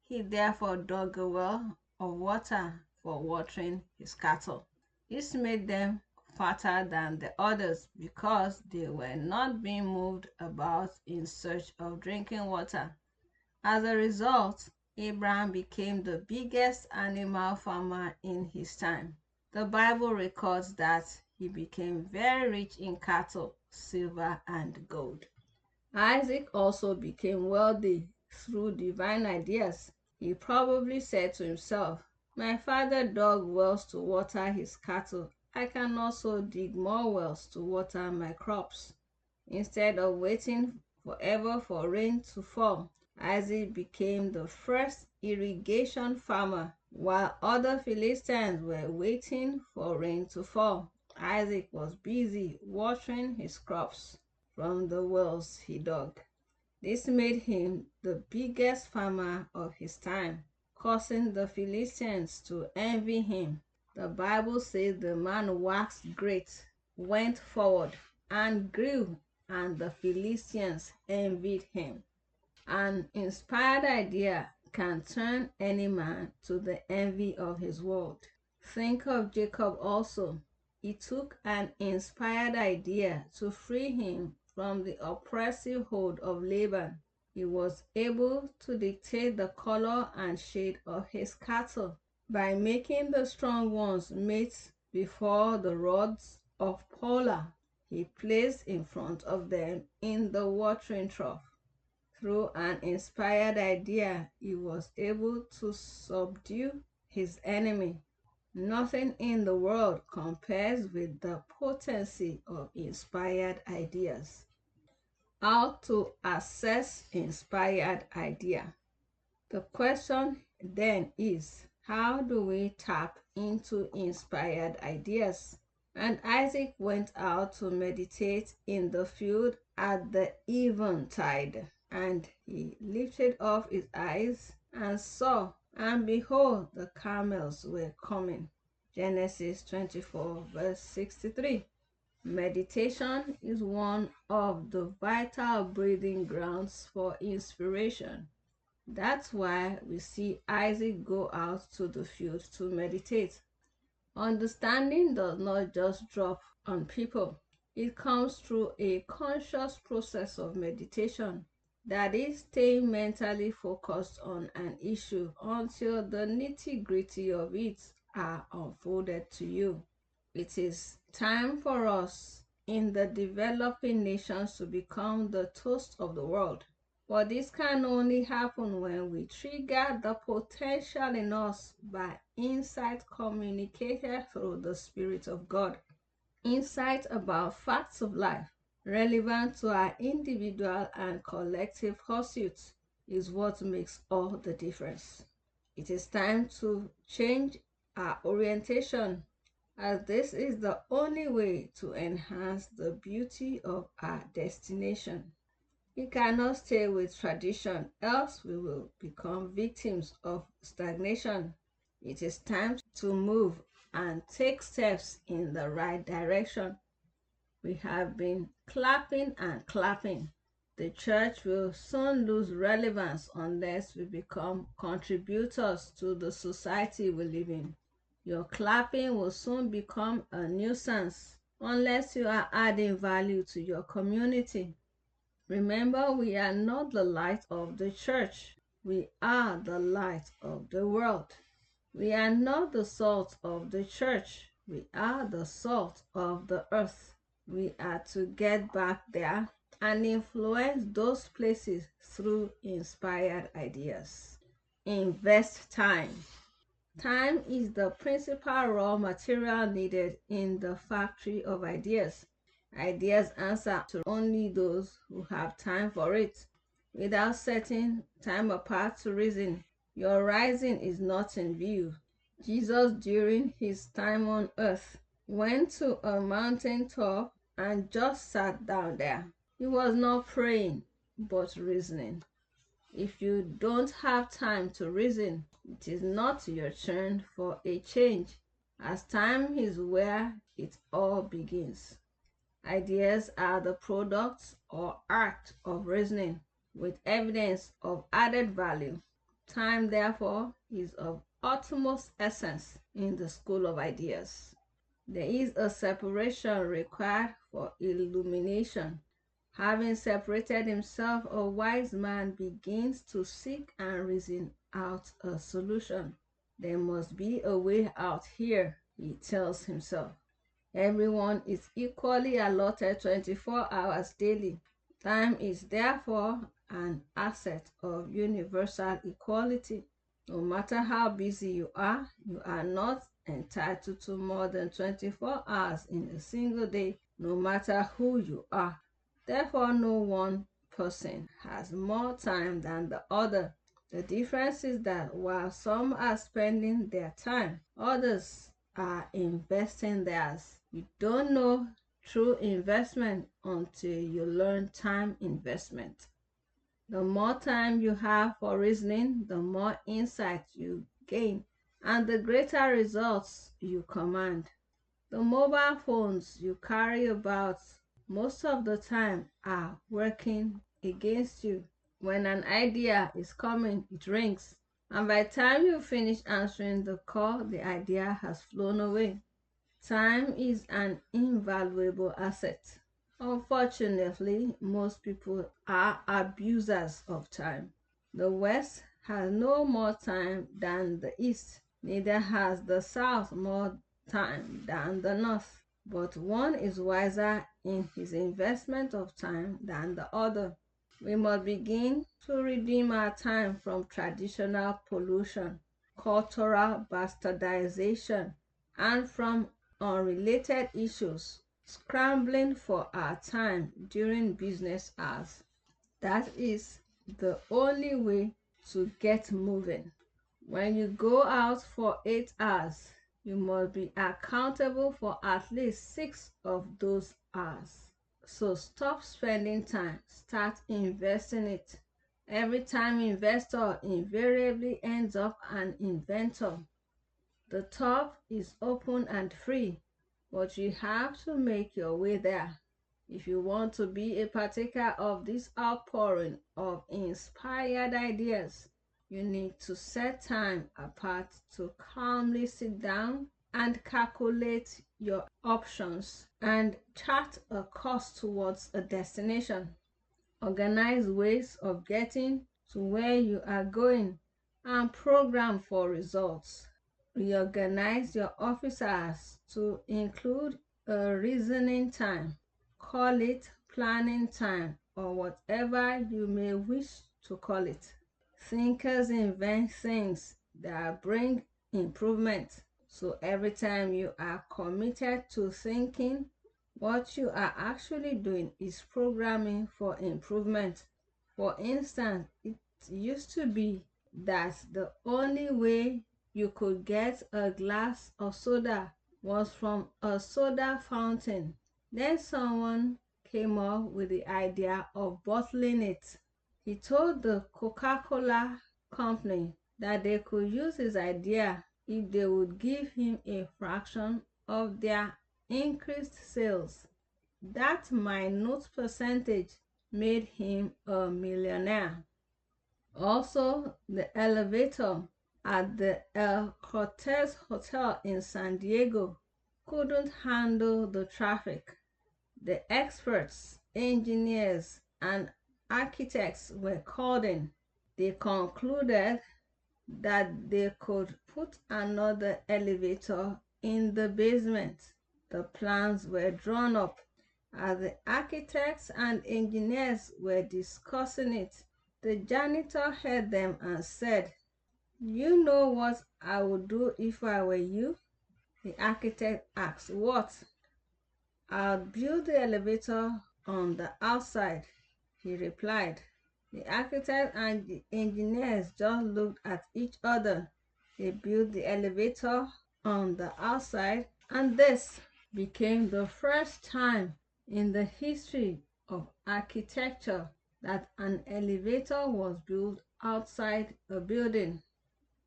He therefore dug a well of water for watering his cattle. This made them fatter than the others because they were not being moved about in search of drinking water. As a result, Abraham became the biggest animal farmer in his time. The Bible records that he became very rich in cattle, silver, and gold. Isaac also became wealthy through divine ideas. He probably said to himself, "My father dug wells to water his cattle. I can also dig more wells to water my crops." Instead of waiting forever for rain to fall, Isaac became the first irrigation farmer. While other Philistines were waiting for rain to fall, Isaac was busy watering his crops from the wells he dug. This made him the biggest farmer of his time, causing the Philistines to envy him. The Bible says the man waxed great, went forward, and grew, and the Philistines envied him. An inspired idea can turn any man to the envy of his world. Think of Jacob also. It took an inspired idea to free him from the oppressive hold of Laban. He was able to dictate the color and shade of his cattle by making the strong ones mate before the rods of Pola he placed in front of them in the watering trough. Through an inspired idea, he was able to subdue his enemy. Nothing in the world compares with the potency of inspired ideas. How to assess inspired idea? The question then is, how do we tap into inspired ideas? And Isaac went out to meditate in the field at the eventide. And he lifted up his eyes and saw, and behold, the camels were coming. Genesis 24, verse 63. Meditation is one of the vital breathing grounds for inspiration. That's why we see Isaac go out to the field to meditate. Understanding does not just drop on people. It comes through a conscious process of meditation, that is, staying mentally focused on an issue until the nitty-gritty of it are unfolded to you. It is time for us in the developing nations to become the toast of the world. But this can only happen when we trigger the potential in us by insight communicated through the Spirit of God. Insight about facts of life relevant to our individual and collective pursuits is what makes all the difference. It is time to change our orientation, as this is the only way to enhance the beauty of our destination. We cannot stay with tradition, else we will become victims of stagnation. It is time to move and take steps in the right direction. We have been clapping and clapping. The church will soon lose relevance unless we become contributors to the society we live in. Your clapping will soon become a nuisance unless you are adding value to your community. Remember, we are not the light of the church. We are the light of the world. We are not the salt of the church. We are the salt of the earth. We are to get back there and influence those places through inspired ideas. Invest time. Time is the principal raw material needed in the factory of ideas. Ideas answer to only those who have time for it. without setting time apart to reason, your rising is not in view. Jesus, during his time on earth, went to a mountain top and just sat down there. He was not praying, but reasoning. If you don't have time to reason, it is not your turn for a change, as time is where it all begins. Ideas are the products or act of reasoning with evidence of added value. Time, therefore, is of utmost essence in the school of ideas. There is a separation required for illumination. Having separated himself, a wise man begins to seek and reason out a solution. There must be a way out here, he tells himself. Everyone is equally allotted 24 hours daily. Time is therefore an asset of universal equality. No matter how busy you are not entitled to more than 24 hours in a single day, no matter who you are. Therefore, no one person has more time than the other. The difference is that while some are spending their time, others are investing theirs. You don't know true investment until you learn time investment. The more time you have for reasoning, the more insight you gain and the greater results you command. The mobile phones you carry about most of the time are working against you. When an idea is coming, it rings, and by the time you finish answering the call, the idea has flown away. Time is an invaluable asset. Unfortunately, most people are abusers of time. The West has no more time than the East, neither has the South more time than the North. But one is wiser in his investment of time than the other. We must begin to redeem our time from traditional pollution, cultural bastardization, and from unrelated issues, scrambling for our time during business hours. That is the only way to get moving. When you go out for 8 hours, you must be accountable for at least 6 of those hours. So stop spending time, start investing it. Every time investor invariably ends up an inventor. The top is open and free, but you have to make your way there. If you want to be a partaker of this outpouring of inspired ideas, you need to set time apart to calmly sit down and calculate your options and chart a course towards a destination. Organize ways of getting to where you are going and program for results. Reorganize your office hours to include a reasoning time. Call it planning time or whatever you may wish to call it. Thinkers invent things that bring improvement. So every time you are committed to thinking, what you are actually doing is programming for improvement. For instance, it used to be that the only way you could get a glass of soda was from a soda fountain. Then someone came up with the idea of bottling it. He told the Coca-Cola company that they could use his idea if they would give him a fraction of their increased sales. That minute percentage made him a millionaire. Also, the elevator at the El Cortez Hotel in San Diego couldn't handle the traffic. The experts, engineers, and architects were called in. They concluded that they could put another elevator in the basement. The plans were drawn up. As the architects and engineers were discussing it, the janitor heard them and said, "You know what I would do if I were you?" The architect asked, "What?" "I'll build the elevator on the outside," he replied. The architect and the engineers just looked at each other. They built the elevator on the outside, and this became the first time in the history of architecture that an elevator was built outside a building.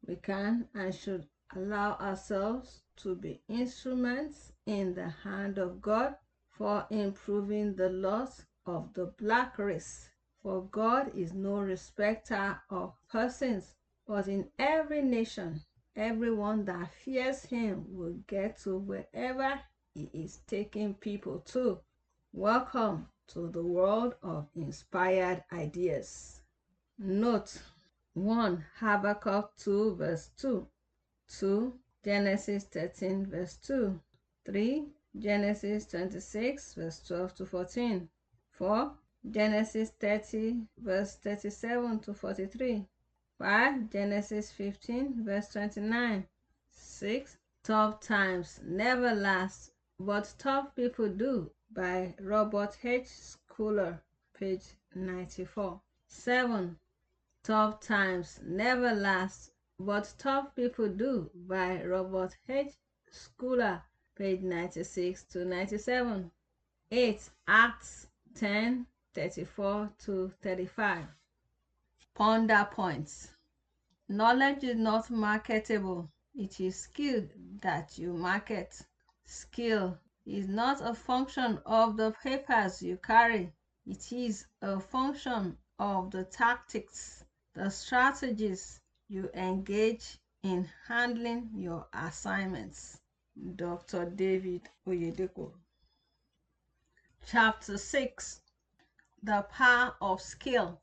We can and should allow ourselves to be instruments in the hand of God for improving the lot of the black race. For God is no respecter of persons, but in every nation, everyone that fears him will get to wherever he is taking people to. Welcome to the world of inspired ideas. Note 1. Habakkuk 2 verse 2. 2. Genesis 13 verse 2. 3. Genesis 26 verse 12 to 14. 4. Genesis 30 verse 37 to 43. 5. Genesis 15 verse 29. 6. Tough times never last, but tough people do, by Robert H. Schuller, page 94. 7. Tough times never last, but tough people do, by Robert H. Schuller, page 96 to 97. 8. Acts 10:34 to 35. Ponder points. Knowledge is not marketable. It is skill that you market. Skill is not a function of the papers you carry. It is a function of the tactics, the strategies you engage in handling your assignments. Dr. David Oyedepo. Chapter 6. The Power of Skill.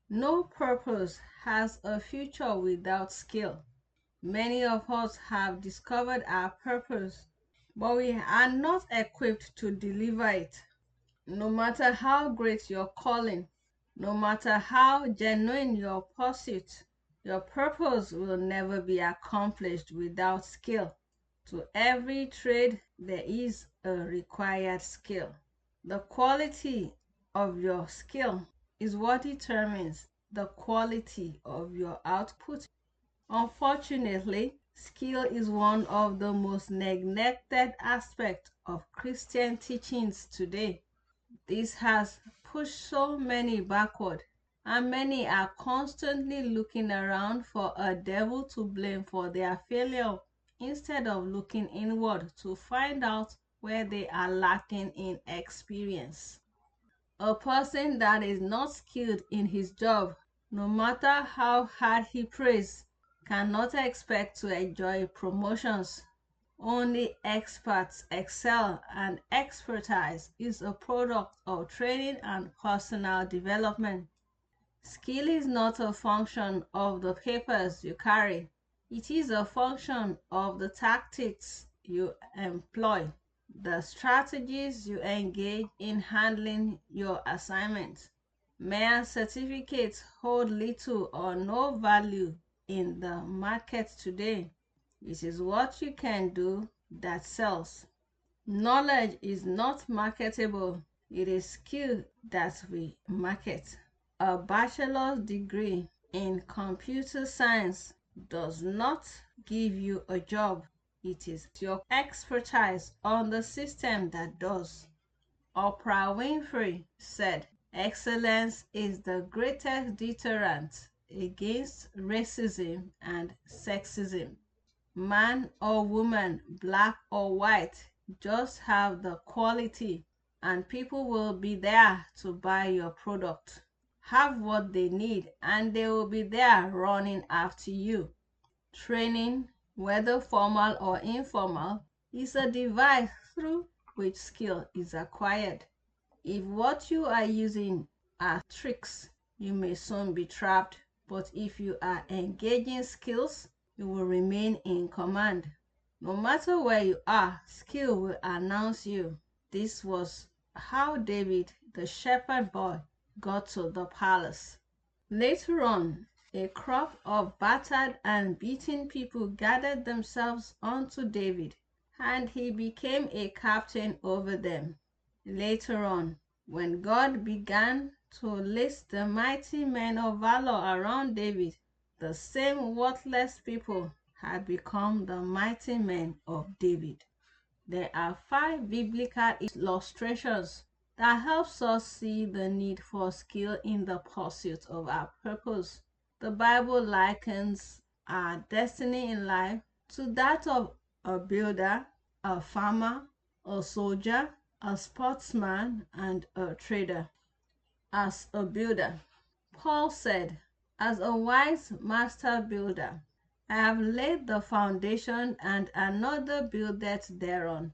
No purpose has a future without skill. Many of us have discovered our purpose, but we are not equipped to deliver it. No matter how great your calling, no matter how genuine your pursuit, your purpose will never be accomplished without skill. To every trade, there is a required skill. The quality of your skill is what determines the quality of your output. Unfortunately, skill is one of the most neglected aspects of Christian teachings today. This has pushed so many backward, and many are constantly looking around for a devil to blame for their failure instead of looking inward to find out where they are lacking in experience. A person that is not skilled in his job, no matter how hard he prays, cannot expect to enjoy promotions. Only experts excel, and expertise is a product of training and personal development. Skill is not a function of the papers you carry. It is a function of the tactics you employ, the strategies you engage in handling your assignments. Mere certificates hold little or no value in the market today. It is what you can do that sells. Knowledge is not marketable. It is skill that we market. A bachelor's degree in computer science does not give you a job. It is your expertise on the system that does. Oprah Winfrey said, "Excellence is the greatest deterrent against racism and sexism." Man or woman, black or white, just have the quality, and people will be there to buy your product. Have what they need, and they will be there running after you. Training, whether formal or informal, is a device through which skill is acquired. If what you are using are tricks, you may soon be trapped, but if you are engaging skills, you will remain in command. No matter where you are, skill will announce you. This was how David, the shepherd boy, got to the palace. Later on, a crowd of battered and beaten people gathered themselves unto David, and he became a captain over them. Later on, when God began to list the mighty men of valor around David, the same worthless people had become the mighty men of David. There are 5 biblical illustrations that helps us see the need for skill in the pursuit of our purpose. The Bible likens our destiny in life to that of a builder, a farmer, a soldier, a sportsman, and a trader. As a builder, Paul said, "As a wise master builder, I have laid the foundation, and another buildeth thereon.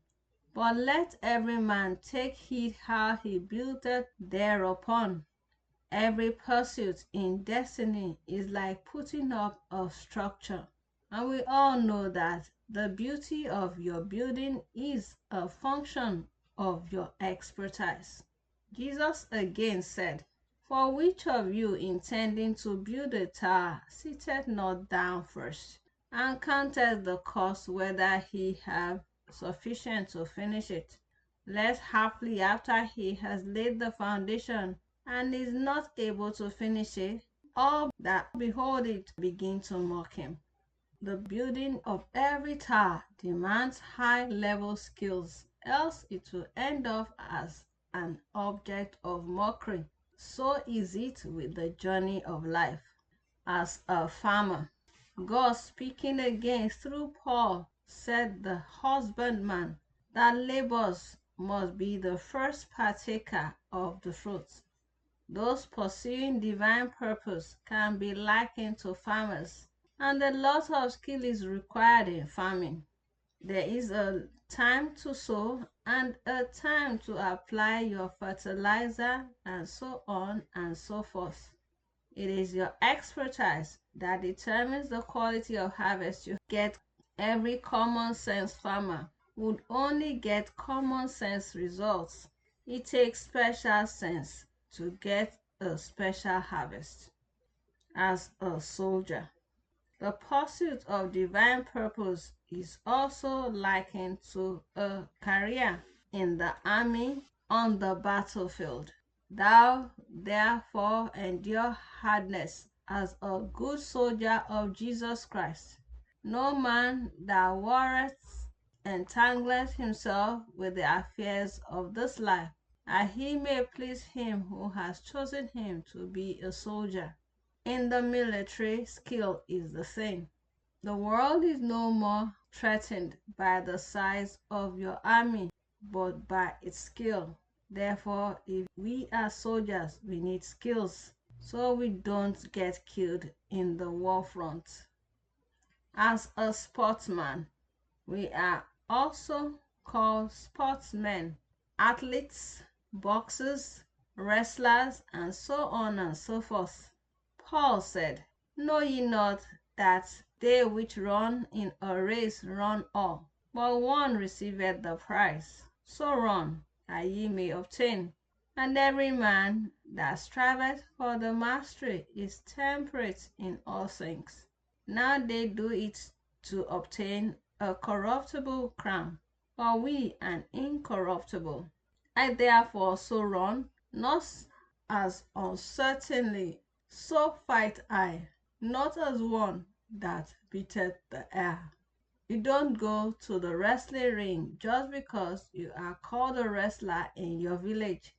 But let every man take heed how he buildeth thereupon." Every pursuit in destiny is like putting up a structure, and we all know that the beauty of your building is a function of your expertise. Jesus again said, "For which of you intending to build a tower sitteth not down first, and counteth the cost whether he have sufficient to finish it, lest haply after he has laid the foundation and is not able to finish it, all that behold it begin to mock him." The building of every tower demands high-level skills, else it will end up as an object of mockery. So is it with the journey of life. As a farmer, God, speaking again through Paul, said the husbandman that labors must be the first partaker of the fruits. Those pursuing divine purpose can be likened to farmers, and a lot of skill is required in farming. There is a time to sow and a time to apply your fertilizer, and so on and so forth. It is your expertise that determines the quality of harvest you get. Every common sense farmer would only get common sense results. It takes special sense to get a special harvest. As a soldier, the pursuit of divine purpose is also likened to a career in the army on the battlefield. Thou therefore endure hardness as a good soldier of Jesus Christ. No man that warreth entangleth himself with the affairs of this life, that he may please him who has chosen him to be a soldier. In the military, skill is the same. The world is no more threatened by the size of your army, but by its skill. Therefore, if we are soldiers, we need skills, so we don't get killed in the war front. As a sportsman, we are also called sportsmen, athletes, boxers, wrestlers, and so on and so forth. Paul said, "Know ye not that they which run in a race run all, but one receiveth the prize? So run, that ye may obtain. And every man that striveth for the mastery is temperate in all things. Now they do it to obtain a corruptible crown, but we an incorruptible. I therefore so run, not as uncertainly, so fight I, not as one that beateth the air." You don't go to the wrestling ring just because you are called a wrestler in your village.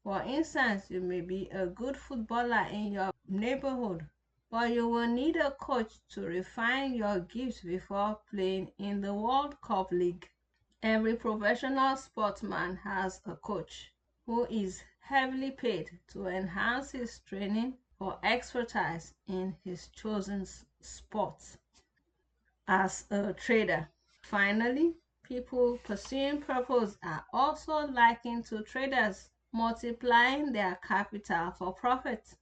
For instance, you may be a good footballer in your neighborhood, but you will need a coach to refine your gift before playing in the World Cup League. Every professional sportsman has a coach who is heavily paid to enhance his training for expertise in his chosen sport. As a trader, finally, people pursuing purpose are also likened to traders multiplying their capital for profit.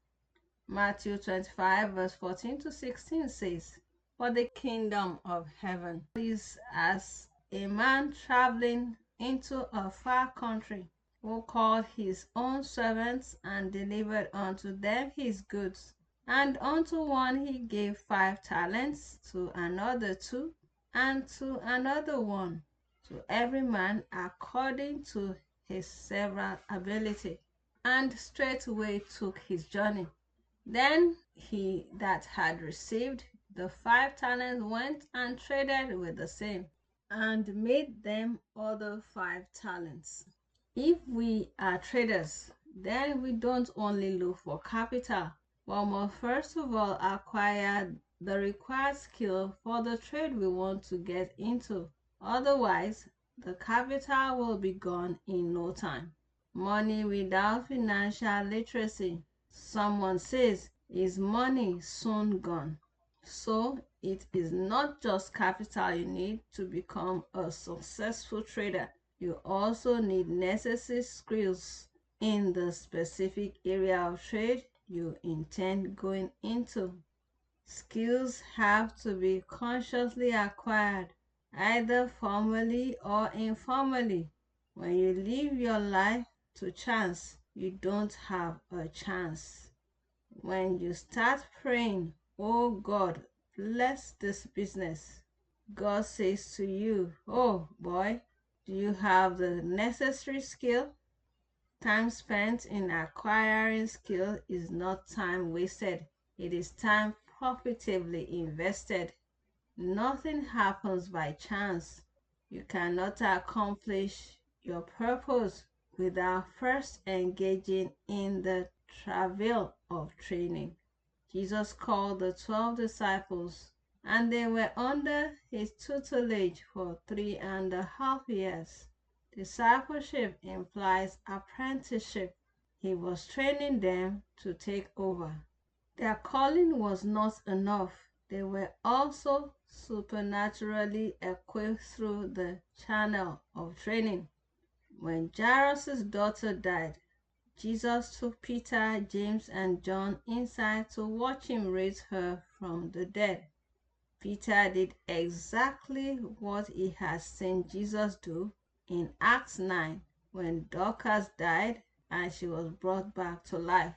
Matthew 25 verse 14 to 16 says, "For the kingdom of heaven is as a man traveling into a far country, who called his own servants and delivered unto them his goods. And unto one he gave 5 talents, to another 2, and to another 1, to every man according to his several ability." and straightway took his journey. Then he that had received the 5 talents went and traded with the same, and made them other 5 talents. If we are traders, then we don't only look for capital, but must first of all acquire the required skill for the trade we want to get into. Otherwise, the capital will be gone in no time. Money without financial literacy, someone says, is money soon gone. So it is not just capital you need to become a successful trader. You also need necessary skills in the specific area of trade you intend going into. Skills have to be consciously acquired, either formally or informally. When you live your life to chance, you don't have a chance. When you start praying, "Oh God, bless this business," God says to you, "Oh boy, do you have the necessary skill?" Time spent in acquiring skill is not time wasted. It is time profitably invested. Nothing happens by chance. You cannot accomplish your purpose without first engaging in the travail of training. Jesus called the 12 disciples, and they were under his tutelage for 3.5 years. Discipleship implies apprenticeship. He was training them to take over. Their calling was not enough. They were also supernaturally equipped through the channel of training. When Jairus' daughter died, Jesus took Peter, James, and John inside to watch him raise her from the dead. Peter did exactly what he had seen Jesus do in Acts 9 when Dorcas died and she was brought back to life.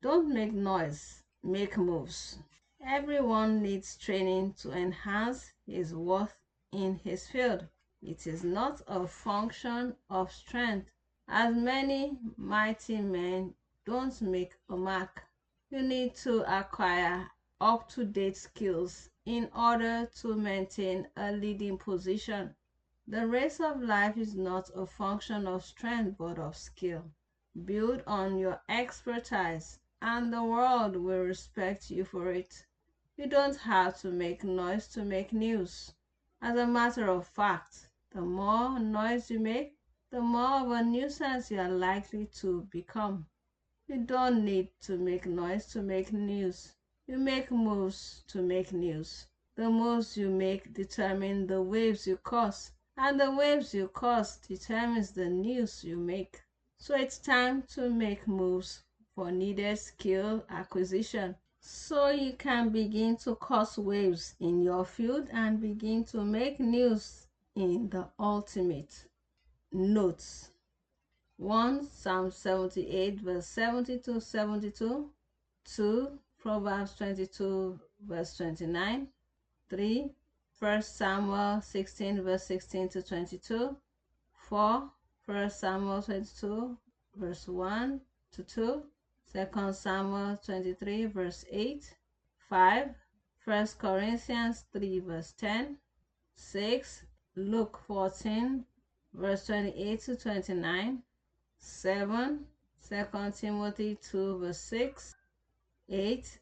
Don't make noise, make moves. Everyone needs training to enhance his worth in his field. It is not a function of strength, as many mighty men don't make a mark. You need to acquire up-to-date skills in order to maintain a leading position. The race of life is not a function of strength but of skill. Build on your expertise, and the world will respect you for it. You don't have to make noise to make news. As a matter of fact, the more noise you make, the more of a nuisance you are likely to become. You don't need to make noise to make news. You make moves to make news. The moves you make determine the waves you cause, and the waves you cause determines the news you make. So it's time to make moves for needed skill acquisition so you can begin to cause waves in your field and begin to make news in the ultimate. Notes: 1. Psalm 78 verse 70 to 72. 2. Proverbs 22 verse 29. 3. 1 Samuel 16 verse 16 to 22. 4. 1 Samuel 22 verse 1 to 2. 2 Samuel 23 verse 8. 5. 1 Corinthians 3 verse 10. 6. Luke 14 verse 28 to 29. 7. 2 Timothy 2 verse 6. 8.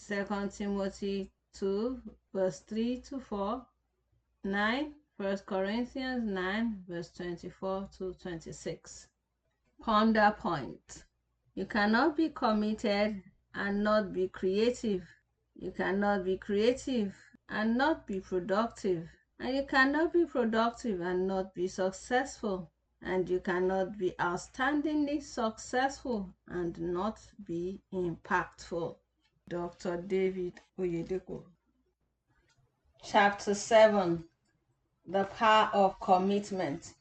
2 Timothy 2 verse 3 to 4. 9. 1 Corinthians 9 verse 24 to 26. Ponder point. You cannot be committed and not be creative. You cannot be creative and not be productive. And you cannot be productive and not be successful. And you cannot be outstandingly successful and not be impactful. Dr. David Oyedepo. Chapter 7. The Power of Commitment.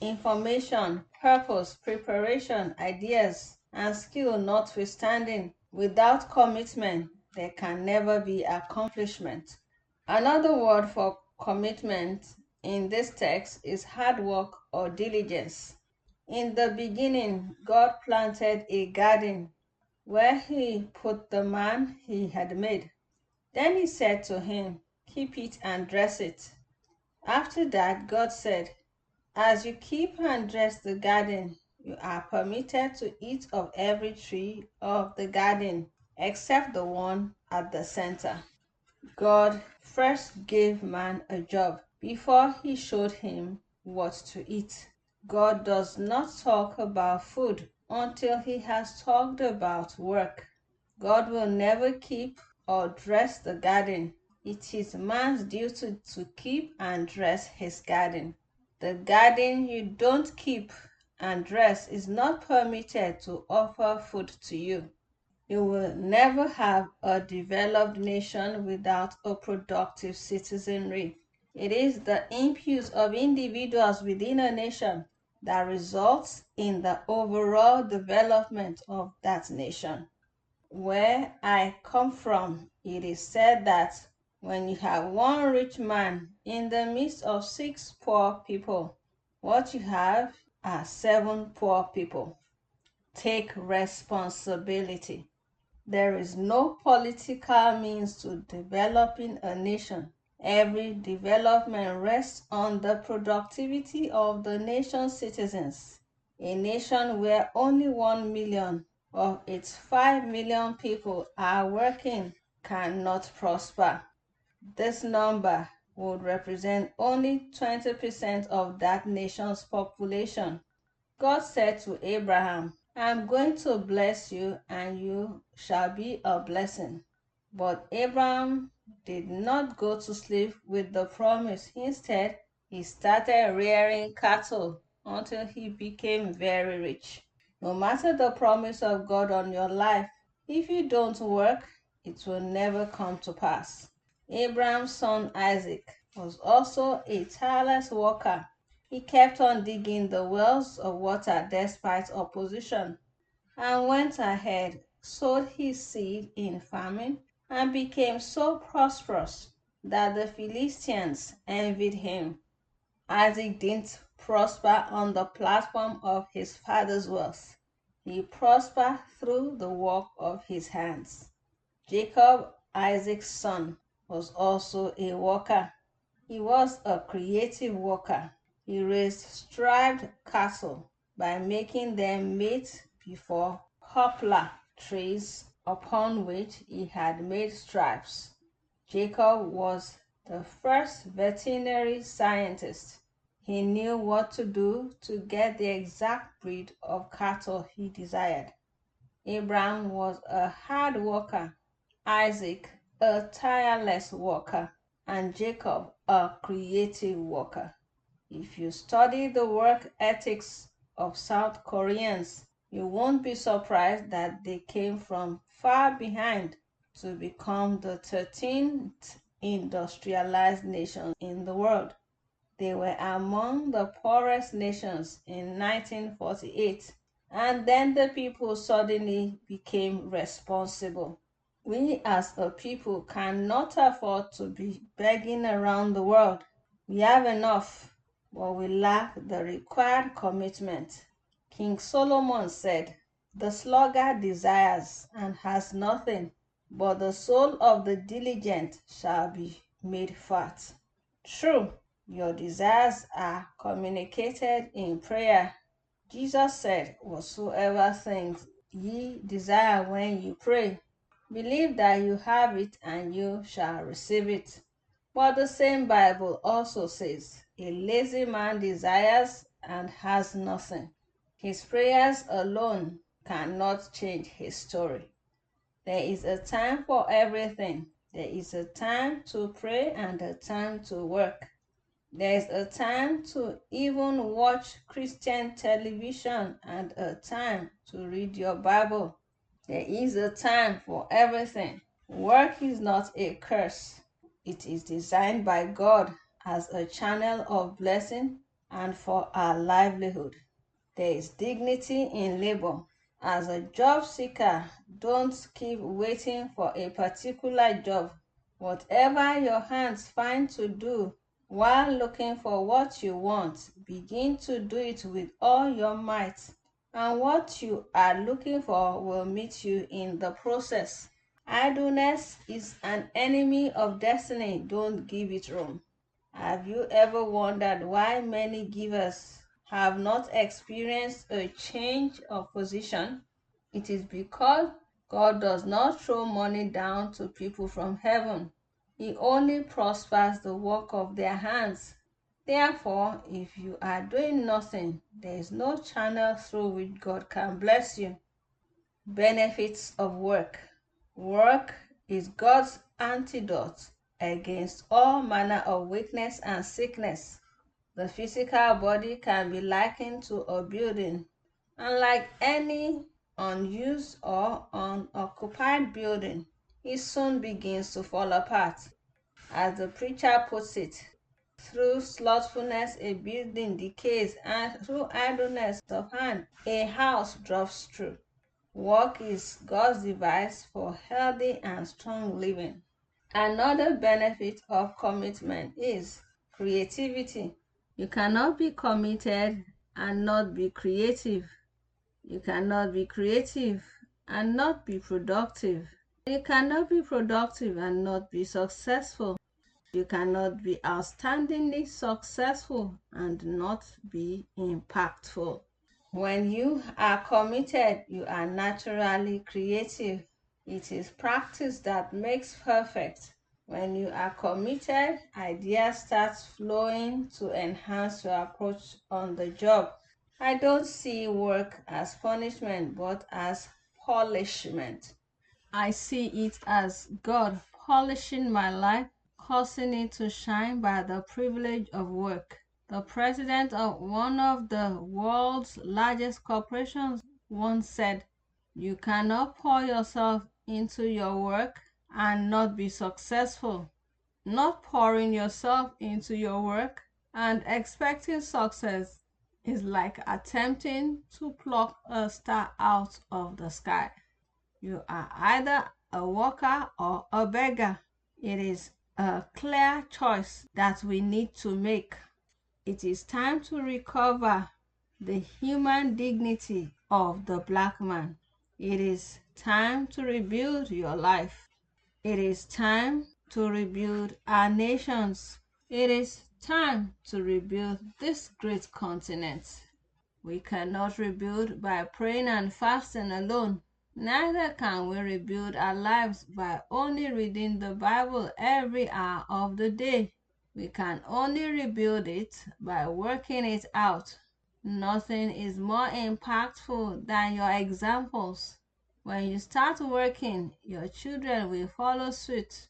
Information, purpose, preparation, ideas, and skill notwithstanding, without commitment, there can never be accomplishment. Another word for commitment in this text is hard work or diligence. In the beginning, God planted a garden where he put the man he had made. Then he said to him, "Keep it and dress it." After that, God said, "As you keep and dress the garden, you are permitted to eat of every tree of the garden except the one at the center." God first gave man a job before he showed him what to eat. God does not talk about food until he has talked about work. God will never keep or dress the garden. It is man's duty to keep and dress his garden. The garden you don't keep and dress is not permitted to offer food to you. You will never have a developed nation without a productive citizenry. It is the input of individuals within a nation that results in the overall development of that nation. Where I come from, it is said that when you have one rich man in the midst of 6 poor people, what you have are 7 poor people. Take responsibility. There is no political means to developing a nation. Every development rests on the productivity of the nation's citizens. A nation where only 1 million of its 5 million people are working cannot prosper. This number would represent only 20% of that nation's population. God said to Abraham, "I'm going to bless you and you shall be a blessing." But Abraham did not go to sleep with the promise. Instead, he started rearing cattle until he became very rich. No matter the promise of God on your life, if you don't work, it will never come to pass. Abraham's son Isaac was also a tireless worker. He kept on digging the wells of water despite opposition, and went ahead, sowed his seed in famine, and became so prosperous that the Philistines envied him. Isaac didn't prosper on the platform of his father's wealth. He prospered through the work of his hands. Jacob, Isaac's son, was also a worker. He was a creative worker. He raised striped cattle by making them mate before poplar trees upon which he had made stripes. Jacob was the first veterinary scientist. He knew what to do to get the exact breed of cattle he desired. Abraham was a hard worker, Isaac a tireless worker, and Jacob a creative worker. If you study the work ethics of South Koreans, you won't be surprised that they came from far behind to become the 13th industrialized nation in the world. They were among the poorest nations in 1948, and then the people suddenly became responsible. We as a people cannot afford to be begging around the world. We have enough, but we lack the required commitment. King Solomon said, "The sluggard desires and has nothing, but the soul of the diligent shall be made fat." True, your desires are communicated in prayer. Jesus said, "Whatsoever things ye desire when you pray, believe that you have it and you shall receive it." But the same Bible also says, "A lazy man desires and has nothing." His prayers alone cannot change his story. There is a time for everything. There is a time to pray and a time to work. There is a time to even watch Christian television and a time to read your Bible. There is a time for everything. Work is not a curse. It is designed by God as a channel of blessing and for our livelihood. There is dignity in labor. As a job seeker, don't keep waiting for a particular job. Whatever your hands find to do, While looking for what you want, begin to do it with all your might, and what you are looking for will meet you in the process. Idleness is an enemy of destiny. Don't give it room. Have you ever wondered why many givers have not experienced a change of position? It is because God does not throw money down to people from heaven. He only prospers the work of their hands. Therefore, if you are doing nothing, there is no channel through which God can bless you. Benefits of work. Work is God's antidote against all manner of weakness and sickness. The physical body can be likened to a building, and like any unused or unoccupied building, it soon begins to fall apart. As the preacher puts it, through slothfulness a building decays, and through idleness of hand a house drops through. Work is God's device for healthy and strong living. Another benefit of commitment is creativity. You cannot be committed and not be creative. You cannot be creative and not be productive. You cannot be productive and not be successful. You cannot be outstandingly successful and not be impactful. When you are committed, you are naturally creative. It is practice that makes perfect. When you are committed, ideas start flowing to enhance your approach on the job. I don't see work as punishment, but as polishment. I see it as God polishing my life, causing it to shine by the privilege of work. The president of one of the world's largest corporations once said, "You cannot pour yourself into your work and not be successful." Not pouring yourself into your work and expecting success is like attempting to pluck a star out of the sky. You are either a worker or a beggar. It is a clear choice that we need to make. It is time to recover the human dignity of the black man. It is time to rebuild your life. It is time to rebuild our nations. It is time to rebuild this great continent. We cannot rebuild by praying and fasting alone. Neither can we rebuild our lives by only reading the Bible every hour of the day. We can only rebuild it by working it out. Nothing is more impactful than your examples. When you start working, your children will follow suit.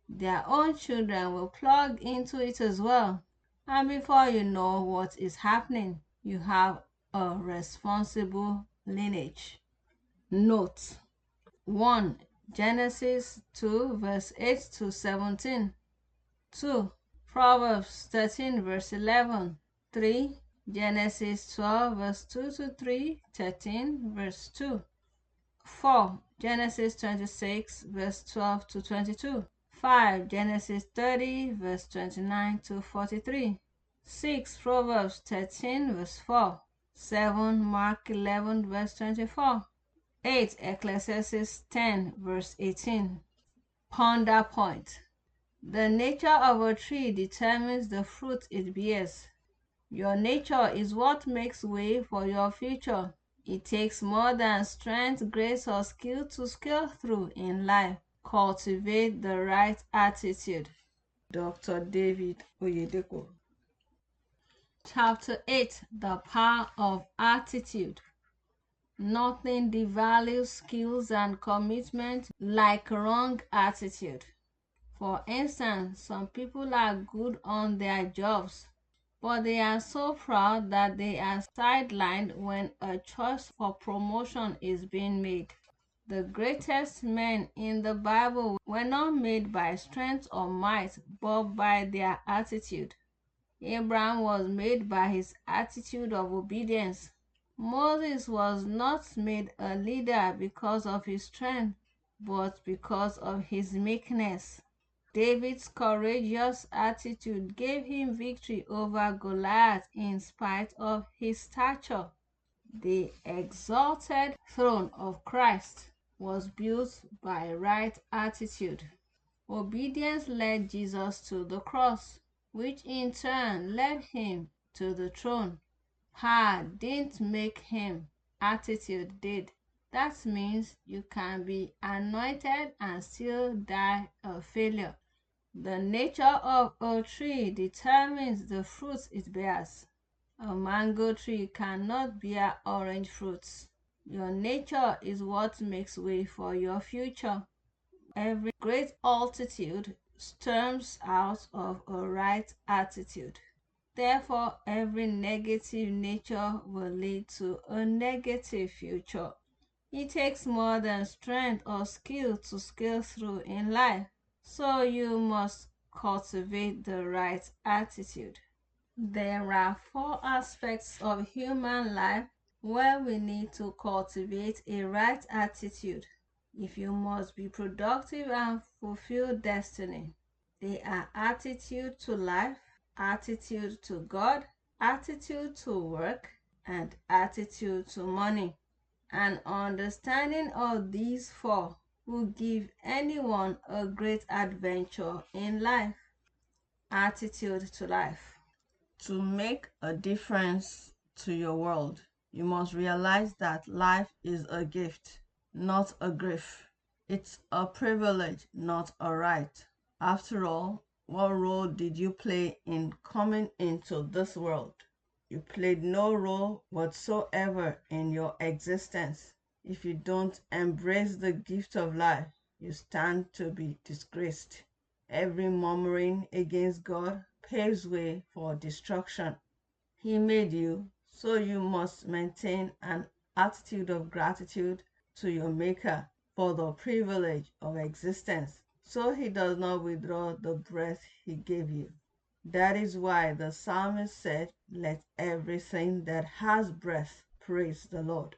Their own children will plug into it as well. And before you know what is happening, you have a responsible lineage. Note 1. Genesis 2 verse 8 to 17. 2. Proverbs 13 verse 11. 3. Genesis 12 verse 2 to 3, 13 verse 2. 4. Genesis 26 verse 12 to 22. 5. Genesis 30 verse 29 to 43. 6. Proverbs 13 verse 4. 7. Mark 11 verse 24. 8. Ecclesiastes 10 verse 18. Ponder point. The nature of a tree determines the fruit it bears. Your nature is what makes way for your future. It takes more than strength, grace, or skill to scale through in life. Cultivate the right attitude. Dr. David Oyedepo. Chapter 8. The Power of Attitude. Nothing devalues skills and commitment like wrong attitude. For instance, some people are good on their jobs, but they are so proud that they are sidelined when a choice for promotion is being made. The greatest men in the Bible were not made by strength or might, but by their attitude. Abraham was made by his attitude of obedience. Moses was not made a leader because of his strength, but because of his meekness. David's courageous attitude gave him victory over Goliath in spite of his stature. The exalted throne of Christ was built by right attitude. Obedience led Jesus to the cross, which in turn led him to the throne. Heart didn't make him, attitude did. That means you can be anointed and still die a failure. The nature of a tree determines the fruits it bears. A mango tree cannot bear orange fruits. Your nature is what makes way for your future. Every great altitude stems out of a right attitude. Therefore, every negative nature will lead to a negative future. It takes more than strength or skill to scale through in life, so you must cultivate the right attitude. There are 4 aspects of human life where we need to cultivate a right attitude if you must be productive and fulfill destiny. They are attitude to life, attitude to God, attitude to work, and attitude to money. An understanding of these 4 will give anyone a great adventure in life. Attitude to life. To make a difference to your world, you must realize that life is a gift, not a grief. It's a privilege, not a right. After all, what role did you play in coming into this world? You played no role whatsoever in your existence. If you don't embrace the gift of life, you stand to be disgraced. Every murmuring against God paves way for destruction. He made you, so you must maintain an attitude of gratitude to your Maker for the privilege of existence, so He does not withdraw the breath He gave you. That is why the psalmist said, "Let everything that has breath praise the Lord."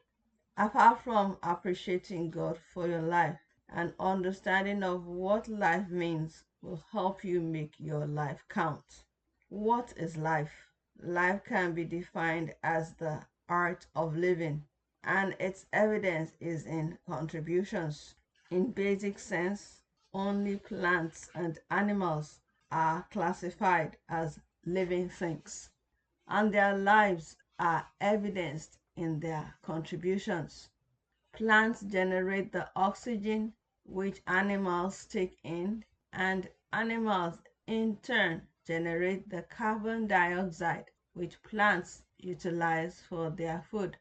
Apart from appreciating God for your life, an understanding of what life means will help you make your life count. What is life? Life can be defined as the art of living, and its evidence is in contributions. In basic sense, only plants and animals are classified as living things, and their lives are evidenced in their contributions. Plants generate the oxygen which animals take in, and animals in turn generate the carbon dioxide which plants utilize for their food.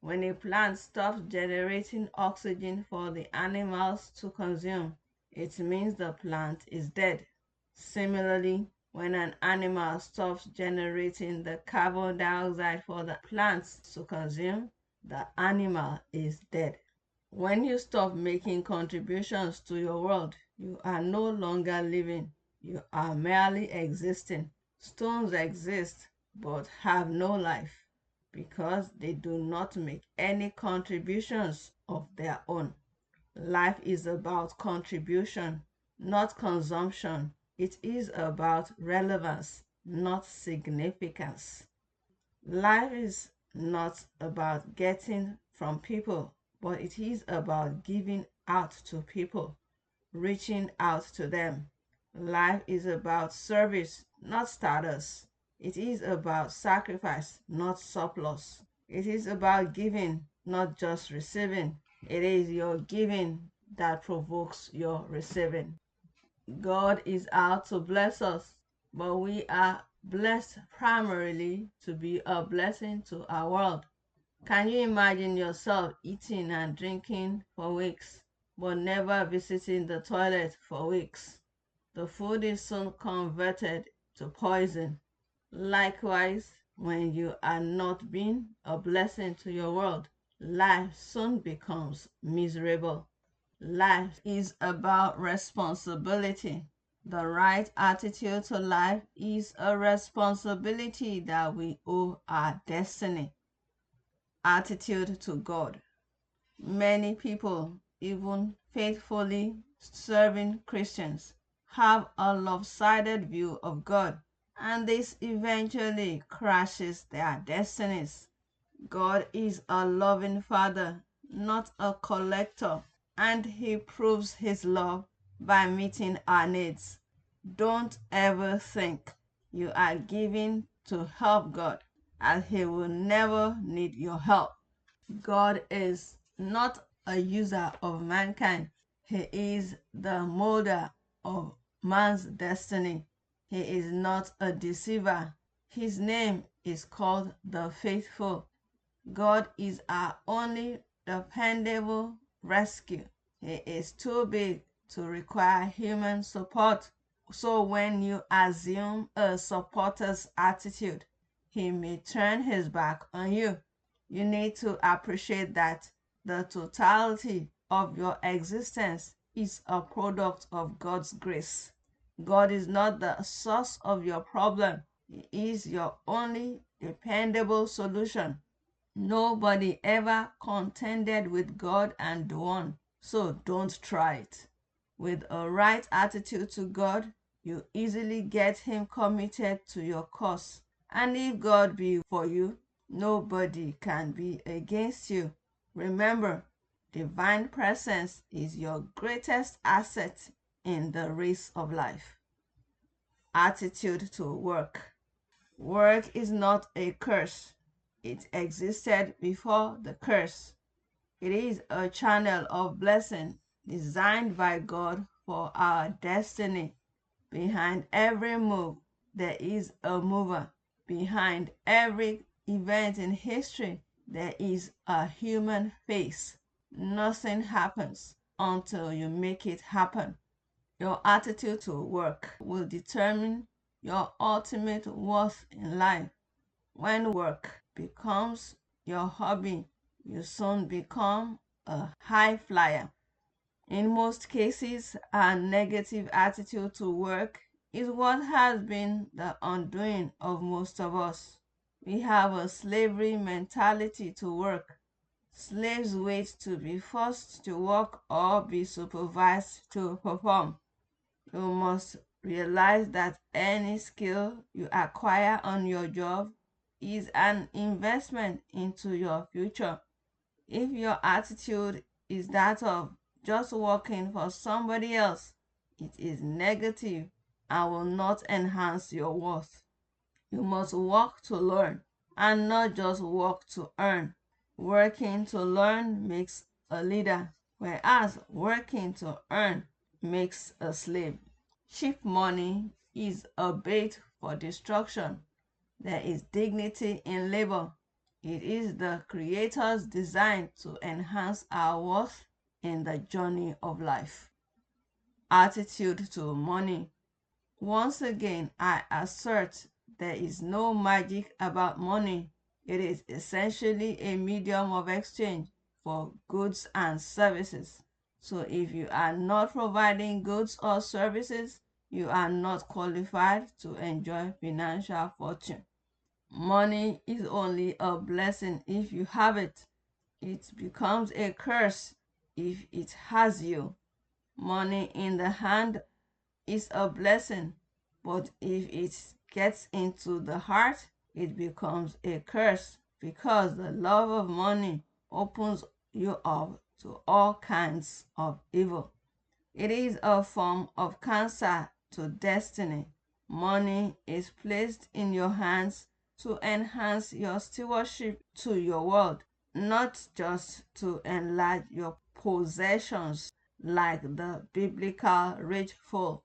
When a plant stops generating oxygen for the animals to consume, it means the plant is dead. Similarly, when an animal stops generating the carbon dioxide for the plants to consume, the animal is dead. When you stop making contributions to your world, you are no longer living, you are merely existing. Stones exist but have no life because they do not make any contributions of their own. Life is about contribution, not consumption. It is about relevance, not significance. Life is not about getting from people, but it is about giving out to people, reaching out to them. Life is about service, not status. It is about sacrifice, not surplus. It is about giving, not just receiving. It is your giving that provokes your receiving. God is out to bless us, but we are blessed primarily to be a blessing to our world. Can you imagine yourself eating and drinking for weeks, but never visiting the toilet for weeks? The food is soon converted to poison. Likewise, when you are not being a blessing to your world, life soon becomes miserable. Life is about responsibility. The right attitude to life is a responsibility that we owe our destiny. Attitude to God. Many people, even faithfully serving Christians, have a lopsided view of God, and this eventually crashes their destinies. God is a loving Father, not a collector, and He proves His love by meeting our needs. Don't ever think you are giving to help God, as He will never need your help. God is not a user of mankind. He is the molder of man's destiny. He is not a deceiver. His name is called the Faithful. God is our only dependable rescue. He is too big to require human support. So when you assume a supporter's attitude, he may turn his back on you. You need to appreciate that the totality of your existence is a product of God's grace. God is not the source of your problem. He is your only dependable solution. Nobody ever contended with God and won, so don't try it. With a right attitude to God, you easily get Him committed to your cause. And if God be for you, nobody can be against you. Remember, divine presence is your greatest asset in the race of life. Attitude to work. Work is not a curse. It existed before the curse. It is a channel of blessing designed by God for our destiny. Behind every move, there is a mover. Behind every event in history, there is a human face. Nothing happens until you make it happen. Your attitude to work will determine your ultimate worth in life. When work becomes your hobby, you soon become a high flyer. In most cases, our negative attitude to work is what has been the undoing of most of us. We have a slavery mentality to work. Slaves wait to be forced to work or be supervised to perform. You must realize that any skill you acquire on your job is an investment into your future. If your attitude is that of just working for somebody else, it is negative and will not enhance your worth. You must work to learn and not just work to earn. Working to learn makes a leader, whereas working to earn makes a slave. Cheap money is a bait for destruction. There is dignity in labor. It is the Creator's design to enhance our worth in the journey of life. Attitude to money. Once again, I assert there is no magic about money. It is essentially a medium of exchange for goods and services. So if you are not providing goods or services, you are not qualified to enjoy financial fortune. Money is only a blessing if you have it. It becomes a curse if it has you. Money in the hand is a blessing, but if it gets into the heart, it becomes a curse because the love of money opens you up to all kinds of evil. It is a form of cancer to destiny. Money is placed in your hands to enhance your stewardship to your world, not just to enlarge your possessions like the biblical rich fool.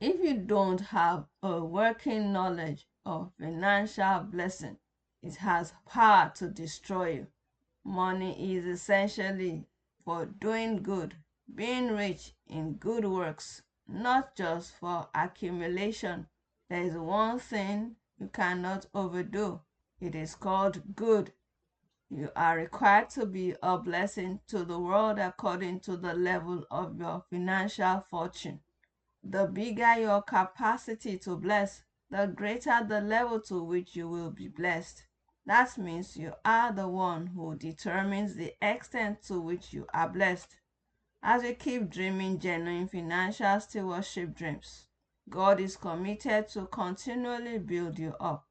If you don't have a working knowledge of financial blessing, it has power to destroy you. Money is essentially for doing good, being rich in good works, not just for accumulation. There is one thing you cannot overdo. It is called good. You are required to be a blessing to the world according to the level of your financial fortune. The bigger your capacity to bless, the greater the level to which you will be blessed. That means you are the one who determines the extent to which you are blessed. As you keep dreaming genuine financial stewardship dreams, God is committed to continually build you up.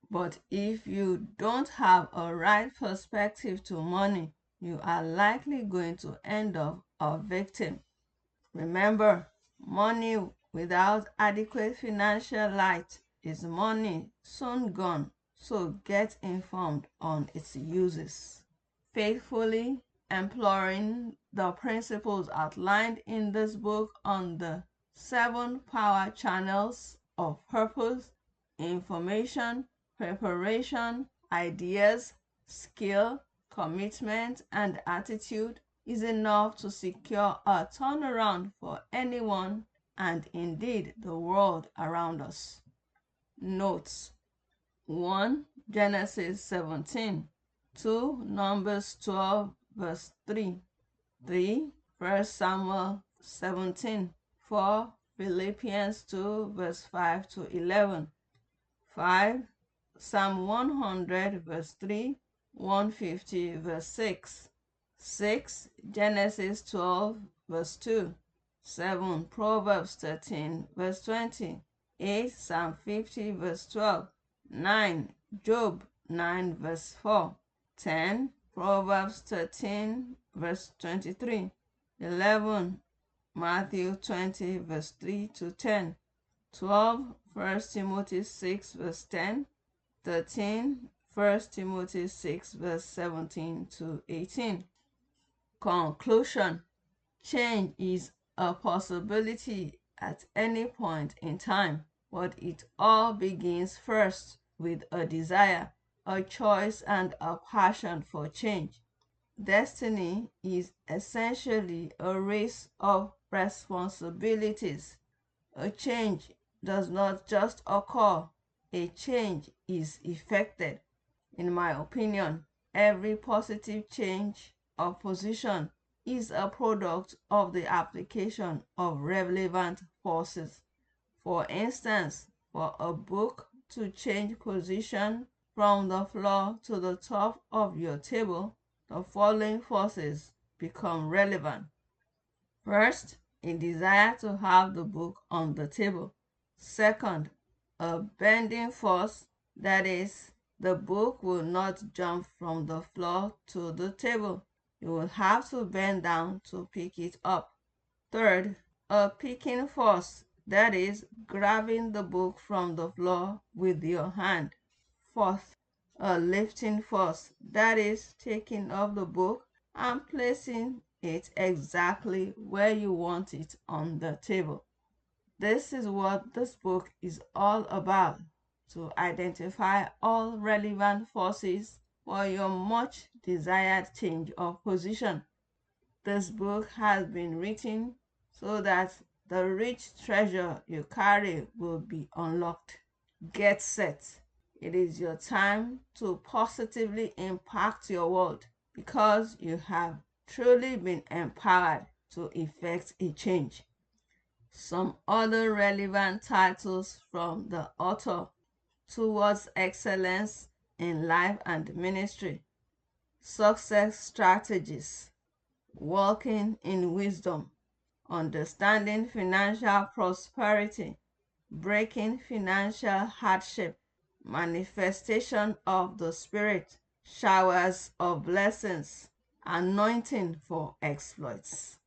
But if you don't have a right perspective to money, you are likely going to end up a victim. Remember, money without adequate financial light is money soon gone, so get informed on its uses. Faithfully employing the principles outlined in this book on the 7 power channels of purpose, information, preparation, ideas, skill, commitment, and attitude is enough to secure a turnaround for anyone and indeed the world around us. Notes: 1. Genesis 17. 2. Numbers 12 verse 3. 3. 1 Samuel 17. 4. Philippians 2 verse 5 to 11. 5. Psalm 100 verse 3. 150 verse 6. 6. Genesis 12 verse 2. 7. Proverbs 13 verse 20. 8. Psalm 50 verse 12. 9. Job 9 verse 4. 10. Proverbs 13 verse 23. 11. Matthew 20 verse 3 to 10. 12. 1 Timothy 6 verse 10. 13. 1 Timothy 6 verse 17 to 18. Conclusion: change is a possibility at any point in time, but it all begins first with a desire, a choice, and a passion for change. Destiny is essentially a race of responsibilities. A change does not just occur, a change is effected. In my opinion, every positive change of position is a product of the application of relevant forces. For instance, for a book to change position from the floor to the top of your table, the following forces become relevant. First, a desire to have the book on the table. Second, a bending force, that is, the book will not jump from the floor to the table. You will have to bend down to pick it up. Third, a picking force, that is, grabbing the book from the floor with your hand. Fourth, a lifting force, that is, taking up the book and placing it exactly where you want it on the table. This is what this book is all about, to identify all relevant forces for your much desired change of position. This book has been written so that the rich treasure you carry will be unlocked. Get set. It is your time to positively impact your world because you have truly been empowered to effect a change. Some other relevant titles from the author: Towards Excellence in Life and Ministry, Success Strategies, Walking in Wisdom, Understanding Financial Prosperity, Breaking Financial Hardship, Manifestation of the Spirit, Showers of Blessings, Anointing for Exploits.